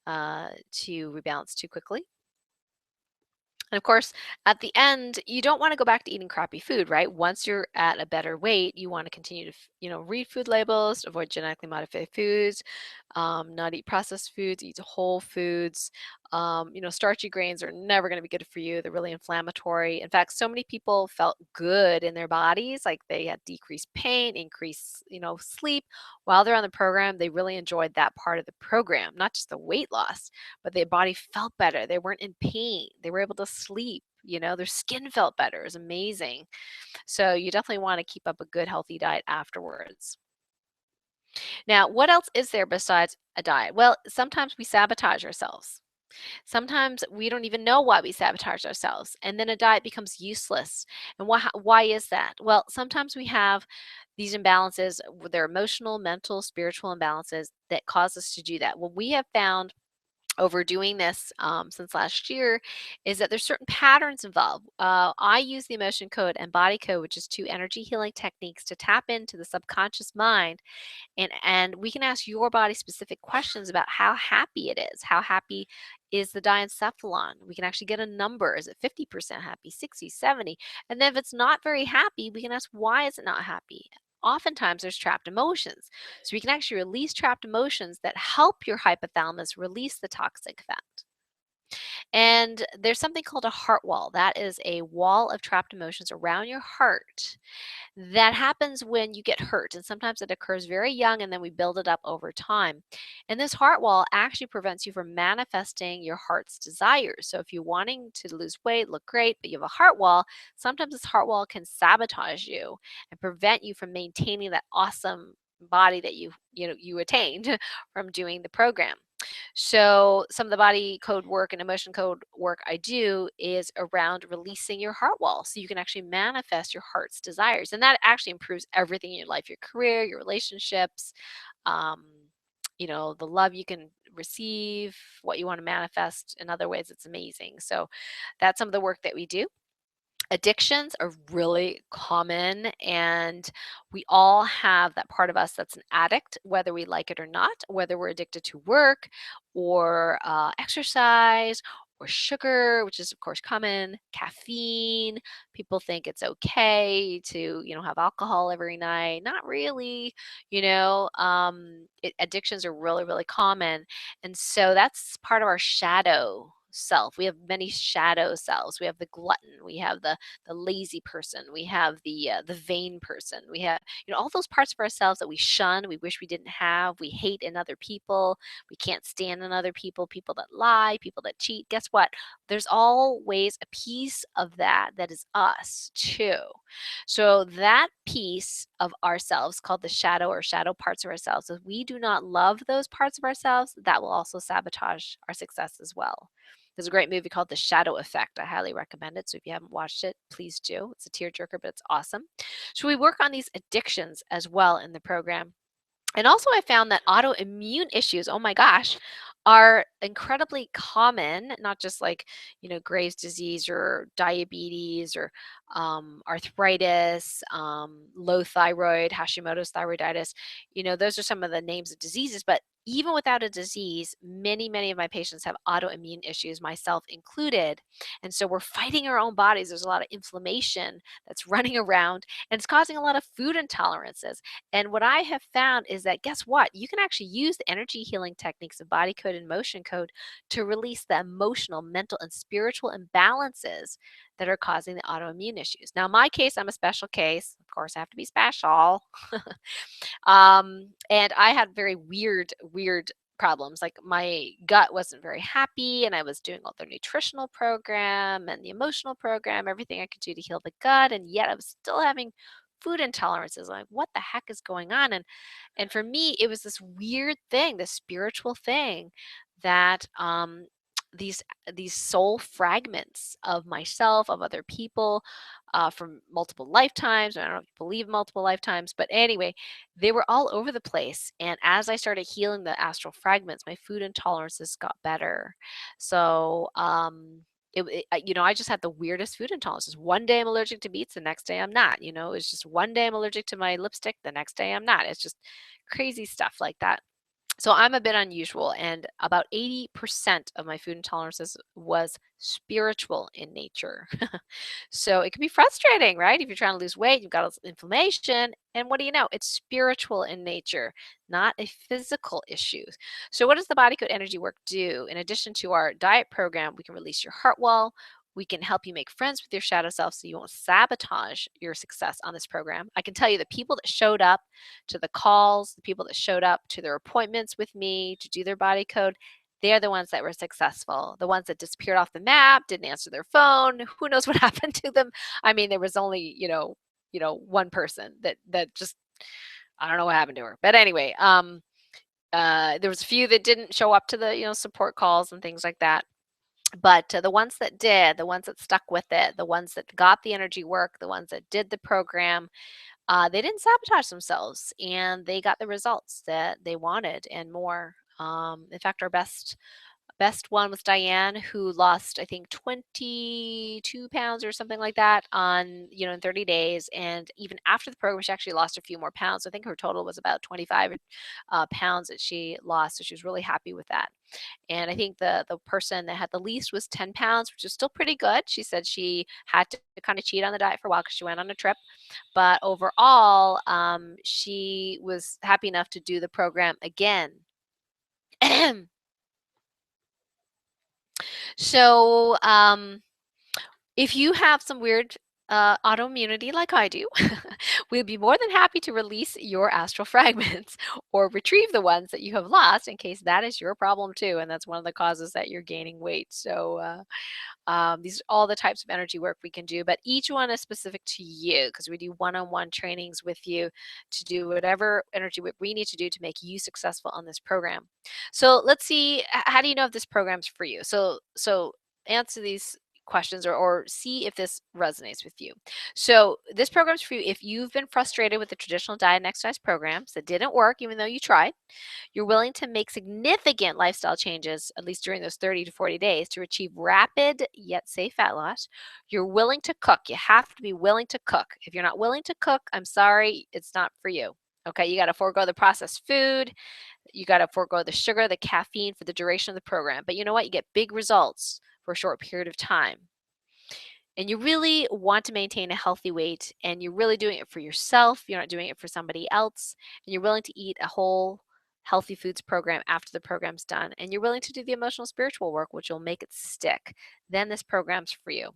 to rebalance too quickly. And of course, at the end, you don't want to go back to eating crappy food, right? Once you're at a better weight, you want to continue to, read food labels, avoid genetically modified foods, not eat processed foods, eat whole foods. Starchy grains are never going to be good for you. They're really inflammatory. In fact, so many people felt good in their bodies, like they had decreased pain, increased, sleep. While they're on the program, they really enjoyed that part of the program, not just the weight loss, but their body felt better. They weren't in pain. They were able to sleep. Their skin felt better. It was amazing. So you definitely want to keep up a good, healthy diet afterwards. Now, what else is there besides a diet? Well, sometimes we sabotage ourselves. Sometimes we don't even know why we sabotage ourselves, and then a diet becomes useless. And why is that? Well, sometimes we have these imbalances, they're emotional, mental, spiritual imbalances that cause us to do that. What we have found over doing this since last year is that there's certain patterns involved. I use the emotion code and body code, which is two energy healing techniques to tap into the subconscious mind, and we can ask your body specific questions about how happy it is. How happy is the diencephalon? We can actually get a number. Is it 50% happy, 60, 70? And then if it's not very happy, we can ask, why is it not happy? Oftentimes there's trapped emotions. So we can actually release trapped emotions that help your hypothalamus release the toxic fat. And there's something called a heart wall. That is a wall of trapped emotions around your heart that happens when you get hurt, and sometimes it occurs very young and then we build it up over time. And this heart wall actually prevents you from manifesting your heart's desires. So if you're wanting to lose weight, look great, but you have a heart wall, sometimes this heart wall can sabotage you and prevent you from maintaining that awesome body that you attained from doing the program. So some of the body code work and emotion code work I do is around releasing your heart wall so you can actually manifest your heart's desires. And that actually improves everything in your life, your career, your relationships, um, the love you can receive, what you want to manifest in other ways. It's amazing. So that's some of the work that we do. Addictions are really common, and we all have that part of us that's an addict, whether we like it or not, whether we're addicted to work or exercise or sugar, which is of course common, caffeine. People think it's okay to, have alcohol every night. Not really, addictions are really, really common. And so that's part of our shadow self. We have many shadow selves. We have the glutton, we have the lazy person, we have the vain person, we have all those parts of ourselves that we shun, we wish we didn't have, we hate in other people, we can't stand in other people, people that lie, people that cheat. Guess what? There's always a piece of that is us too. So that piece of ourselves called the shadow or shadow parts of ourselves, if we do not love those parts of ourselves, that will also sabotage our success as well. There's a great movie called The Shadow Effect. I highly recommend it. So if you haven't watched it, please do. It's a tearjerker, but it's awesome. So we work on these addictions as well in the program. And also, I found that autoimmune issues, oh my gosh, are incredibly common, not just like, Graves' disease or diabetes or arthritis, low thyroid, Hashimoto's thyroiditis. Those are some of the names of diseases, but even without a disease, many, many of my patients have autoimmune issues, myself included. And so we're fighting our own bodies. There's a lot of inflammation that's running around, and it's causing a lot of food intolerances. And what I have found is that, guess what? You can actually use the energy healing techniques of body code and motion code to release the emotional, mental, and spiritual imbalances that are causing the autoimmune issues. Now, in my case, I'm a special case. Of course, I have to be special. And I had very weird problems. Like my gut wasn't very happy, and I was doing all the nutritional program and the emotional program, everything I could do to heal the gut, and yet I was still having food intolerances. Like, what the heck is going on? And for me, it was this weird thing, this spiritual thing that these these soul fragments of myself, of other people, from multiple lifetimes. I don't know if you believe multiple lifetimes, but anyway, they were all over the place. And as I started healing the astral fragments, my food intolerances got better. So I just had the weirdest food intolerances. One day I'm allergic to beets, the next day I'm not. It's just one day I'm allergic to my lipstick, the next day I'm not. It's just crazy stuff like that. So I'm a bit unusual, and about 80% of my food intolerances was spiritual in nature. So it can be frustrating, right? If you're trying to lose weight, you've got all this inflammation, and what do you know? It's spiritual in nature, not a physical issue. So what does the body code energy work do? In addition to our diet program, we can release your heart wall. We can help you make friends with your shadow self so you won't sabotage your success on this program. I can tell you the people that showed up to the calls, the people that showed up to their appointments with me to do their body code, they're the ones that were successful. The ones that disappeared off the map, didn't answer their phone, who knows what happened to them. I mean, there was only, one person that just I don't know what happened to her. But anyway, there was a few that didn't show up to the, support calls and things like that. But the ones that did, the ones that stuck with it, the ones that got the energy work, the ones that did the program, they didn't sabotage themselves and they got the results that they wanted and more. In fact, our best one was Diane, who lost, I think, 22 pounds or something like that in 30 days. And even after the program, she actually lost a few more pounds. So I think her total was about 25 pounds that she lost. So she was really happy with that. And I think the person that had the least was 10 pounds, which is still pretty good. She said she had to kind of cheat on the diet for a while because she went on a trip. But overall, she was happy enough to do the program again. So, if you have some weird autoimmunity like I do, we'd be more than happy to release your astral fragments or retrieve the ones that you have lost in case that is your problem too. And that's one of the causes that you're gaining weight. So, these are all the types of energy work we can do, but each one is specific to you because we do one-on-one trainings with you to do whatever energy work we need to do to make you successful on this program. So let's see, how do you know if this program's for you? So answer these questions or see if this resonates with you. So this program's for you if you've been frustrated with the traditional diet and exercise programs that didn't work even though you tried. You're willing to make significant lifestyle changes, at least during those 30 to 40 days, to achieve rapid yet safe fat loss. You're willing to cook. You have to be willing to cook. If you're not willing to cook, I'm sorry, it's not for you. Okay, you got to forego the processed food. You got to forego the sugar, the caffeine for the duration of the program. But you know what? You get big results for a short period of time. And you really want to maintain a healthy weight and you're really doing it for yourself, you're not doing it for somebody else, and you're willing to eat a whole healthy foods program after the program's done, and you're willing to do the emotional spiritual work, which will make it stick, then this program's for you.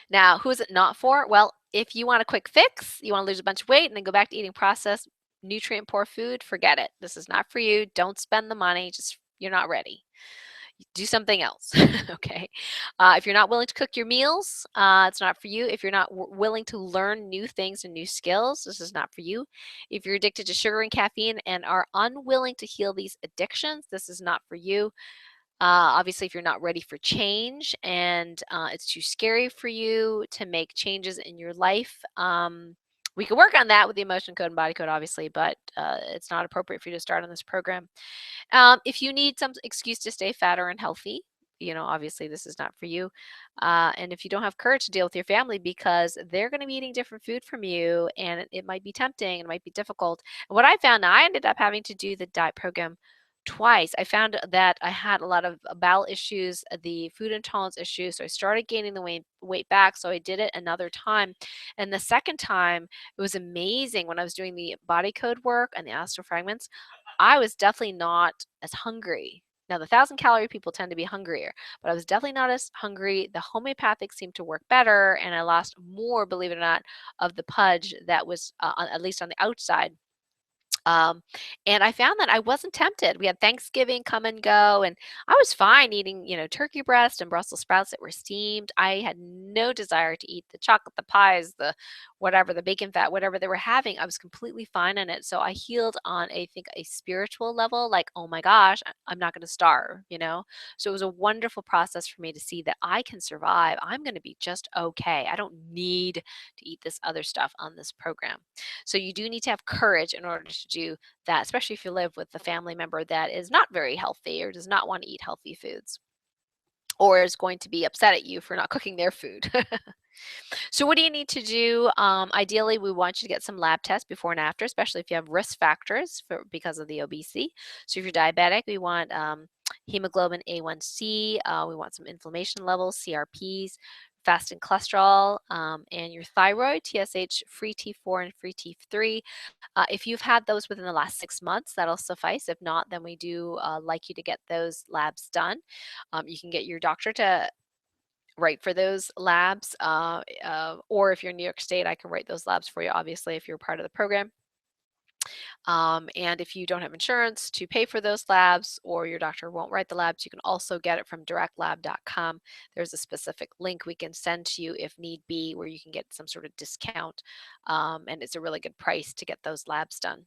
Now, who is it not for? Well, if you want a quick fix, you want to lose a bunch of weight and then go back to eating processed, nutrient poor food, forget it. This is not for you. Don't spend the money. Just, you're not ready. Do something else. Okay. If you're not willing to cook your meals, it's not for you. If you're not willing to learn new things and new skills, this is not for you. If you're addicted to sugar and caffeine and are unwilling to heal these addictions, this is not for you. Obviously, if you're not ready for change and it's too scary for you to make changes in your life, we can work on that with the emotion code and body code, obviously, but it's not appropriate for you to start on this program. If you need some excuse to stay fat or unhealthy, obviously this is not for you. And if you don't have courage to deal with your family because they're going to be eating different food from you and it might be tempting and it might be difficult. And what I found, I ended up having to do the diet program twice. I found that I had a lot of bowel issues, the food intolerance issues. So I started gaining the weight back. So I did it another time. And the second time, it was amazing when I was doing the body code work and the astral fragments. I was definitely not as hungry. Now, the 1,000-calorie people tend to be hungrier, but I was definitely not as hungry. The homeopathic seemed to work better, and I lost more, believe it or not, of the pudge that was, at least on the outside. Um, and I found that I wasn't tempted. We had Thanksgiving come and go, and I was fine eating, turkey breast and Brussels sprouts that were steamed. I had no desire to eat the chocolate, the pies, the whatever, the bacon fat, whatever they were having. I was completely fine on it. So I healed on, I think, a spiritual level, like, oh my gosh, I'm not going to starve. So it was a wonderful process for me to see that I can survive. I'm going to be just okay. I don't need to eat this other stuff on this program. So you do need to have courage in order to do that, especially if you live with a family member that is not very healthy or does not want to eat healthy foods or is going to be upset at you for not cooking their food. So what do you need to do? Ideally, we want you to get some lab tests before and after, especially if you have risk factors because of the obesity. So if you're diabetic, we want hemoglobin A1C. We want some inflammation levels, CRPs, fasting cholesterol, and your thyroid, TSH, free T4 and free T3. If you've had those within the last 6 months, that'll suffice. If not, then we do like you to get those labs done. You can get your doctor to write for those labs, or if you're in New York State, I can write those labs for you, obviously, if you're part of the program. And if you don't have insurance to pay for those labs or your doctor won't write the labs, you can also get it from directlab.com. There's a specific link we can send to you if need be, where you can get some sort of discount. And it's a really good price to get those labs done.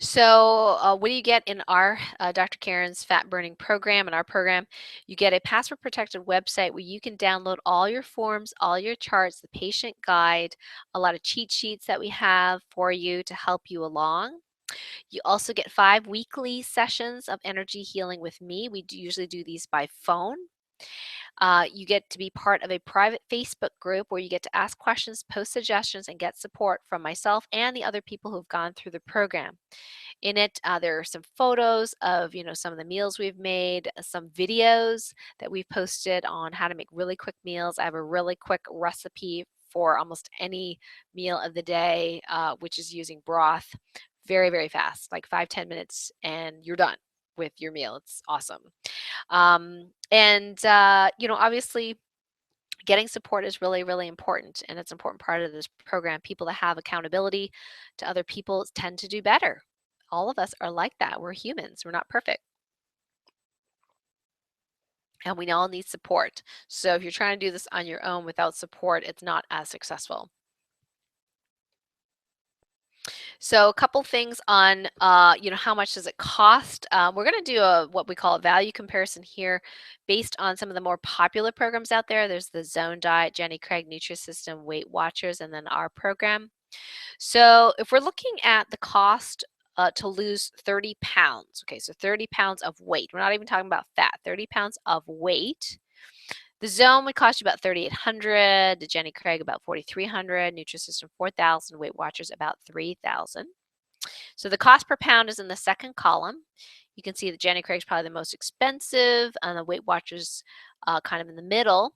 So, what do you get in our Dr. Karen's fat burning program? In our program, you get a password protected website where you can download all your forms, all your charts, the patient guide, a lot of cheat sheets that we have for you to help you along. You also get 5 weekly sessions of energy healing with me. We usually do these by phone. You get to be part of a private Facebook group where you get to ask questions, post suggestions, and get support from myself and the other people who've gone through the program. In it, there are some photos of, some of the meals we've made, some videos that we've posted on how to make really quick meals. I have a really quick recipe for almost any meal of the day, which is using broth. Very, very fast, like 5-10 minutes, and you're done with your meal. It's awesome. Obviously, getting support is really, really important, and it's an important part of this program. People that have accountability to other people tend to do better. All of us are like that. We're humans. We're not perfect. And we all need support. So if you're trying to do this on your own without support, it's not as successful. So a couple things on, how much does it cost? We're going to do what we call a value comparison here based on some of the more popular programs out there. There's the Zone Diet, Jenny Craig Nutrisystem, Weight Watchers, and then our program. So if we're looking at the cost to lose 30 pounds, okay, so 30 pounds of weight. We're not even talking about fat, 30 pounds of weight. The Zone would cost you about $3,800, the Jenny Craig about $4,300, Nutrisystem $4,000, Weight Watchers about $3,000. So the cost per pound is in the second column. You can see that Jenny Craig's probably the most expensive, and the Weight Watchers kind of in the middle.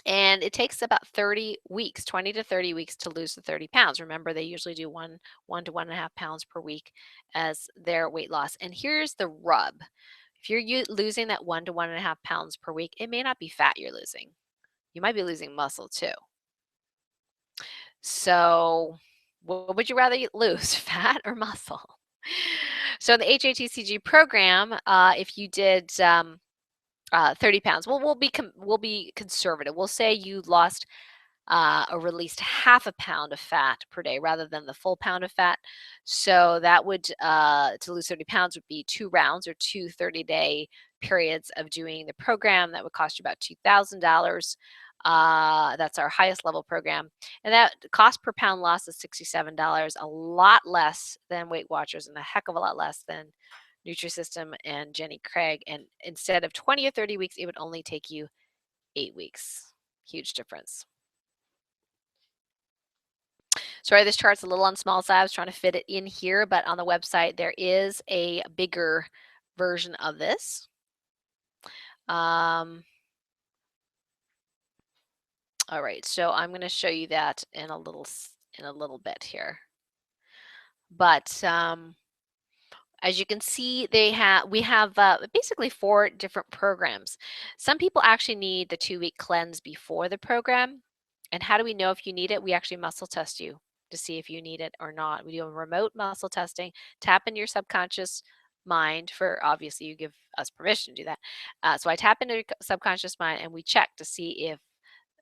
And it takes about 30 weeks, 20 to 30 weeks to lose the 30 pounds. Remember, they usually do one to 1.5 pounds per week as their weight loss. And here's the rub. If you're losing that 1 to 1.5 pounds per week, it may not be fat you're losing. You might be losing muscle too. So what would you rather lose, fat or muscle? So in the HATCG program, if you did 30 pounds, we'll be conservative. We'll say you lost or released half a pound of fat per day rather than the full pound of fat. So that would, to lose 30 pounds would be 2 rounds or 2 30-day periods of doing the program. That would cost you about $2,000. That's our highest level program. And that cost per pound loss is $67, a lot less than Weight Watchers and a heck of a lot less than Nutrisystem and Jenny Craig. And instead of 20 or 30 weeks, it would only take you 8 weeks. Huge difference. Sorry, this chart's a little on small side. I was trying to fit it in here, but on the website, there is a bigger version of this. All right, so I'm going to show you that in a little bit here. But as you can see, we have basically 4 different programs. Some people actually need the 2-week cleanse before the program. And how do we know if you need it? We actually muscle test you to see if you need it or not. We do a remote muscle testing, tap into your subconscious mind for, obviously you give us permission to do that. So I tap into your subconscious mind and we check to see if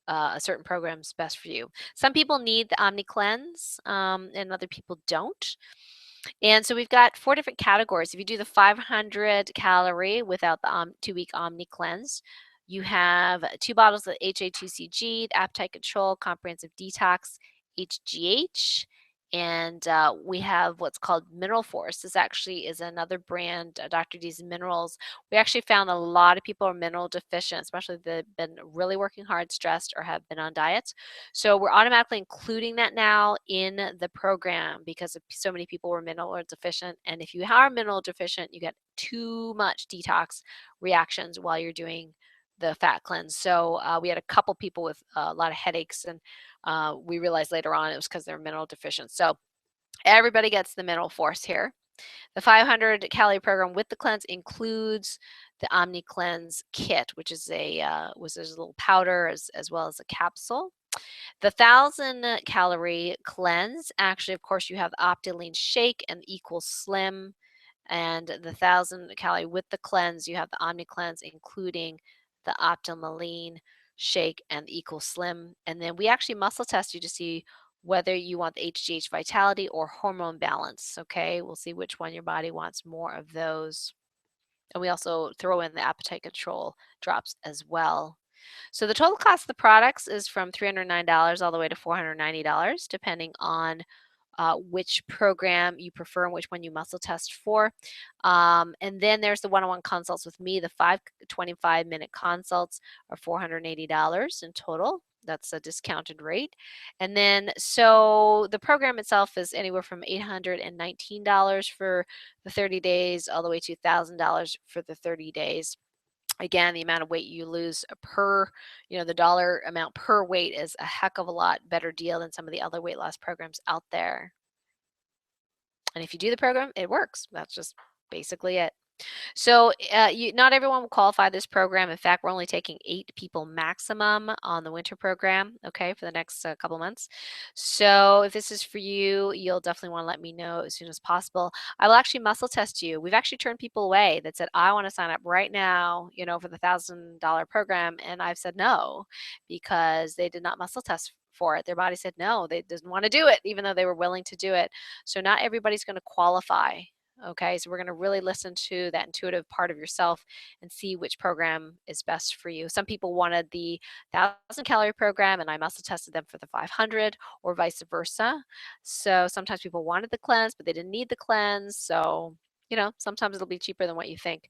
a certain program is best for you. Some people need the Omni Cleanse and other people don't. And so we've got 4 different categories. If you do the 500 calorie without the 2-week Omni Cleanse, you have 2 bottles of HA2CG, appetite control, comprehensive detox, HGH, and we have what's called Mineral Force. This actually is another brand, Dr. D's Minerals. We actually found a lot of people are mineral deficient, especially if they've been really working hard, stressed, or have been on diets. So we're automatically including that now in the program because so many people were mineral deficient. And if you are mineral deficient, you get too much detox reactions while you're doing the fat cleanse. So we had a couple people with a lot of headaches, and we realized later on it was because they're mineral deficient. So everybody gets the Mineral Force here. The 500 calorie program with the cleanse includes the Omni Cleanse kit, which is a little powder as well as a capsule. The 1,000 calorie cleanse, actually, of course, you have the Optilean shake and Equal Slim, and the 1,000 calorie with the cleanse, you have the Omni Cleanse, including the Optimaline shake and the Equal Slim. And then we actually muscle test you to see whether you want the HGH Vitality or hormone balance. Okay, we'll see which one your body wants more of those. And we also throw in the appetite control drops as well. So the total cost of the products is from $309 all the way to $490, depending on which program you prefer and which one you muscle test for. And then there's the one-on-one consults with me. The 25-minute consults are $480 in total. That's a discounted rate. And then, so the program itself is anywhere from $819 for the 30 days all the way to $1,000 for the 30 days. Again, the amount of weight you lose per, the dollar amount per weight is a heck of a lot better deal than some of the other weight loss programs out there. And if you do the program, it works. That's just basically it. So not everyone will qualify this program. In fact, we're only taking 8 people maximum on the winter program, okay, for the next couple months. So if this is for you, you'll definitely want to let me know as soon as possible. I will actually muscle test you. We've actually turned people away that said, I want to sign up right now, for the $1,000 program. And I've said no, because they did not muscle test for it. Their body said no, they didn't want to do it, even though they were willing to do it. So not everybody's going to qualify. Okay, so we're going to really listen to that intuitive part of yourself and see which program is best for you. Some people wanted the 1,000 calorie program, and I muscle tested them for the 500, or vice versa. So sometimes people wanted the cleanse, but they didn't need the cleanse. So, sometimes it'll be cheaper than what you think.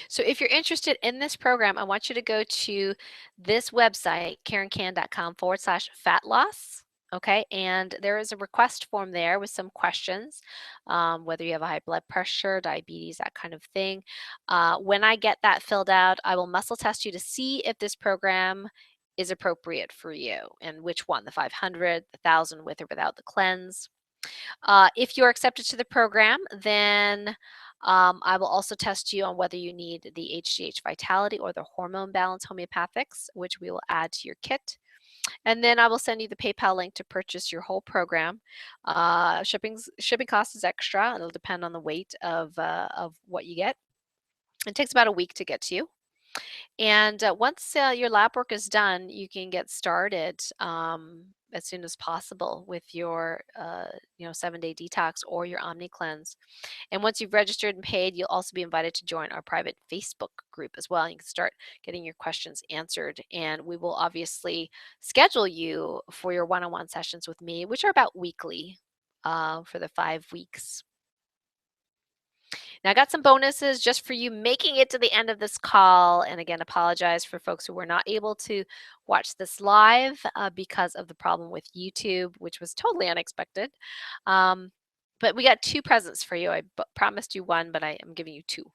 So if you're interested in this program, I want you to go to this website, karencan.com/fat loss. Okay, and there is a request form there with some questions, whether you have a high blood pressure, diabetes, that kind of thing. When I get that filled out, I will muscle test you to see if this program is appropriate for you, and which one, the 500, the 1,000 with or without the cleanse. If you're accepted to the program, then I will also test you on whether you need the HGH Vitality or the Hormone Balance Homeopathics, which we will add to your kit. And then I will send you the PayPal link to purchase your whole program. Shipping cost is extra. It'll depend on the weight of what you get. It takes about a week to get to you. And once your lab work is done, you can get started as soon as possible with your 7-day detox or your Omni Cleanse. And once you've registered and paid, you'll also be invited to join our private Facebook group as well. You can start getting your questions answered. And we will obviously schedule you for your one-on-one sessions with me, which are about weekly for the 5 weeks. Now, I got some bonuses just for you making it to the end of this call. And again, apologize for folks who were not able to watch this live because of the problem with YouTube, which was totally unexpected. But we got 2 presents for you. I promised you 1, but I am giving you 2.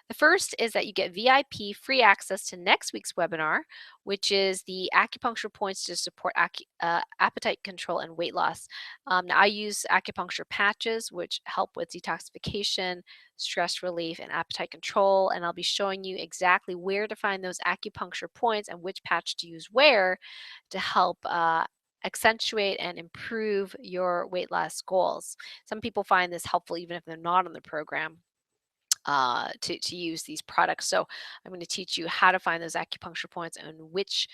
The first is that you get VIP free access to next week's webinar, which is the acupuncture points to support appetite control and weight loss. Now, I use acupuncture patches, which help with detoxification, stress relief, and appetite control. And I'll be showing you exactly where to find those acupuncture points and which patch to use where to help accentuate and improve your weight loss goals. Some people find this helpful even if they're not on the program to use these products. So I'm going to teach you how to find those acupuncture points and which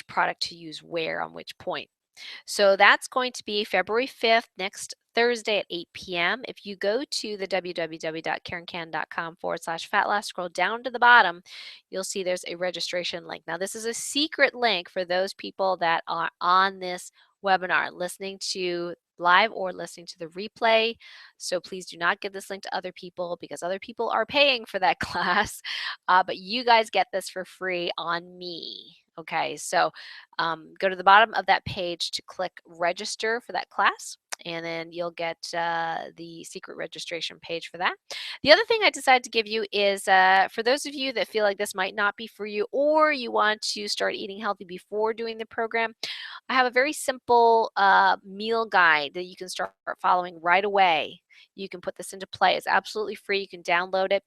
product to use where on which point. So that's going to be February 5th, next Thursday at 8 p.m. If you go to the www.karencan.com/fat loss, scroll down to the bottom, you'll see there's a registration link. Now, this is a secret link for those people that are on this webinar, listening to live or listening to the replay. So please do not give this link to other people, because other people are paying for that class, but you guys get this for free on me. Okay, so go to the bottom of that page to click register for that class, and then you'll get the secret registration page for that. The other thing I decided to give you is for those of you that feel like this might not be for you, or you want to start eating healthy before doing the program, I have a very simple meal guide that you can start following right away. you can put this into play. It's absolutely free. You can download it.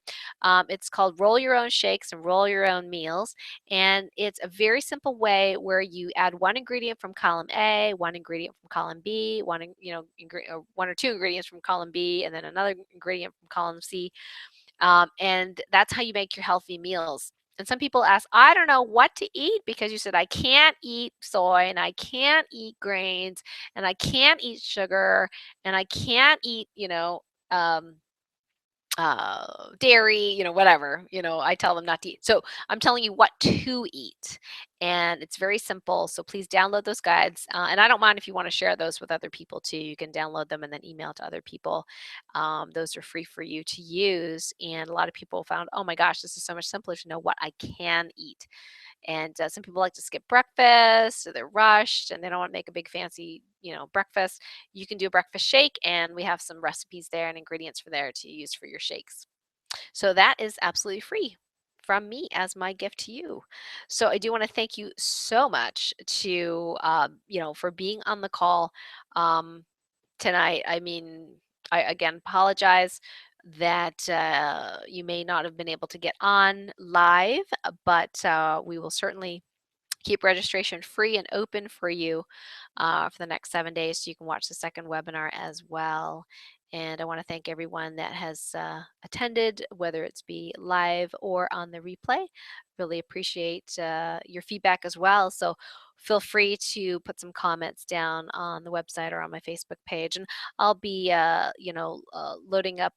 It's called Roll Your Own Shakes and Roll Your Own Meals. And it's a very simple way where you add one ingredient from column A, one ingredient from column B, one or two ingredients from column B, and then another ingredient from column C. And that's how you make your healthy meals. And some people ask, I don't know what to eat because you said I can't eat soy and I can't eat grains and I can't eat sugar and I can't eat, um, dairy, whatever, I tell them not to eat. So I'm telling you what to eat. And it's very simple. So please download those guides. And I don't mind if you want to share those with other people too. You can download them and then email to other people. Those are free for you to use. And a lot of people found, oh my gosh, this is so much simpler to know what I can eat. And some people like to skip breakfast, or they're rushed and they don't want to make a big fancy, breakfast. You can do a breakfast shake, and we have some recipes there and ingredients for there to use for your shakes. So that is absolutely free from me as my gift to you. So I do want to thank you so much for being on the call tonight. I mean, I again apologize that you may not have been able to get on live, but we will certainly keep registration free and open for you for the next 7 days so you can watch the second webinar as well. And I want to thank everyone that has attended, whether it's be live or on the replay. Really appreciate your feedback as well. So feel free to put some comments down on the website or on my Facebook page. And I'll be, loading up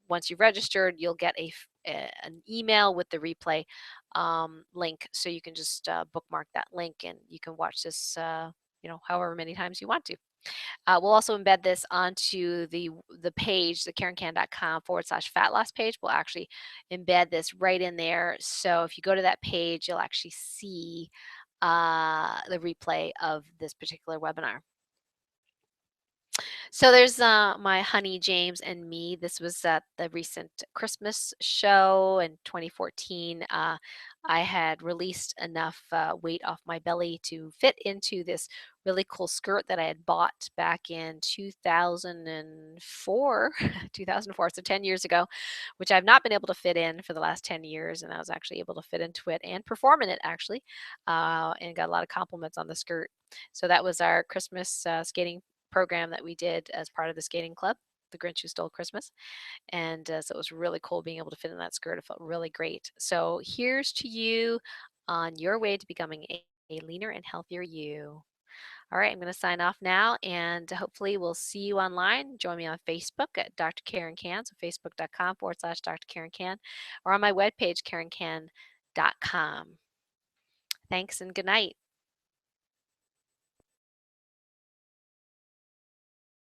once you've registered, you'll get an email with the replay link, so you can just bookmark that link and you can watch this however many times you want to. We'll also embed this onto the page, the karenkan.com/fat loss page. We'll actually embed this right in there, so if you go to that page you'll actually see the replay of this particular webinar. So there's my honey James and me. This was at the recent Christmas show in 2014. I had released enough weight off my belly to fit into this really cool skirt that I had bought back in 2004, 2004, so 10 years ago, which I've not been able to fit in for the last 10 years. And I was actually able to fit into it and perform in it actually, and got a lot of compliments on the skirt. So that was our Christmas skating program that we did as part of the skating club, The Grinch Who Stole Christmas. And so it was really cool being able to fit in that skirt. It felt really great. So here's to you on your way to becoming a leaner and healthier you. All right, I'm going to sign off now, and hopefully we'll see you online. Join me on Facebook at Dr. Karen Can, so facebook.com/Dr. Karen Can, or on my webpage, karencan.com. Thanks and good night.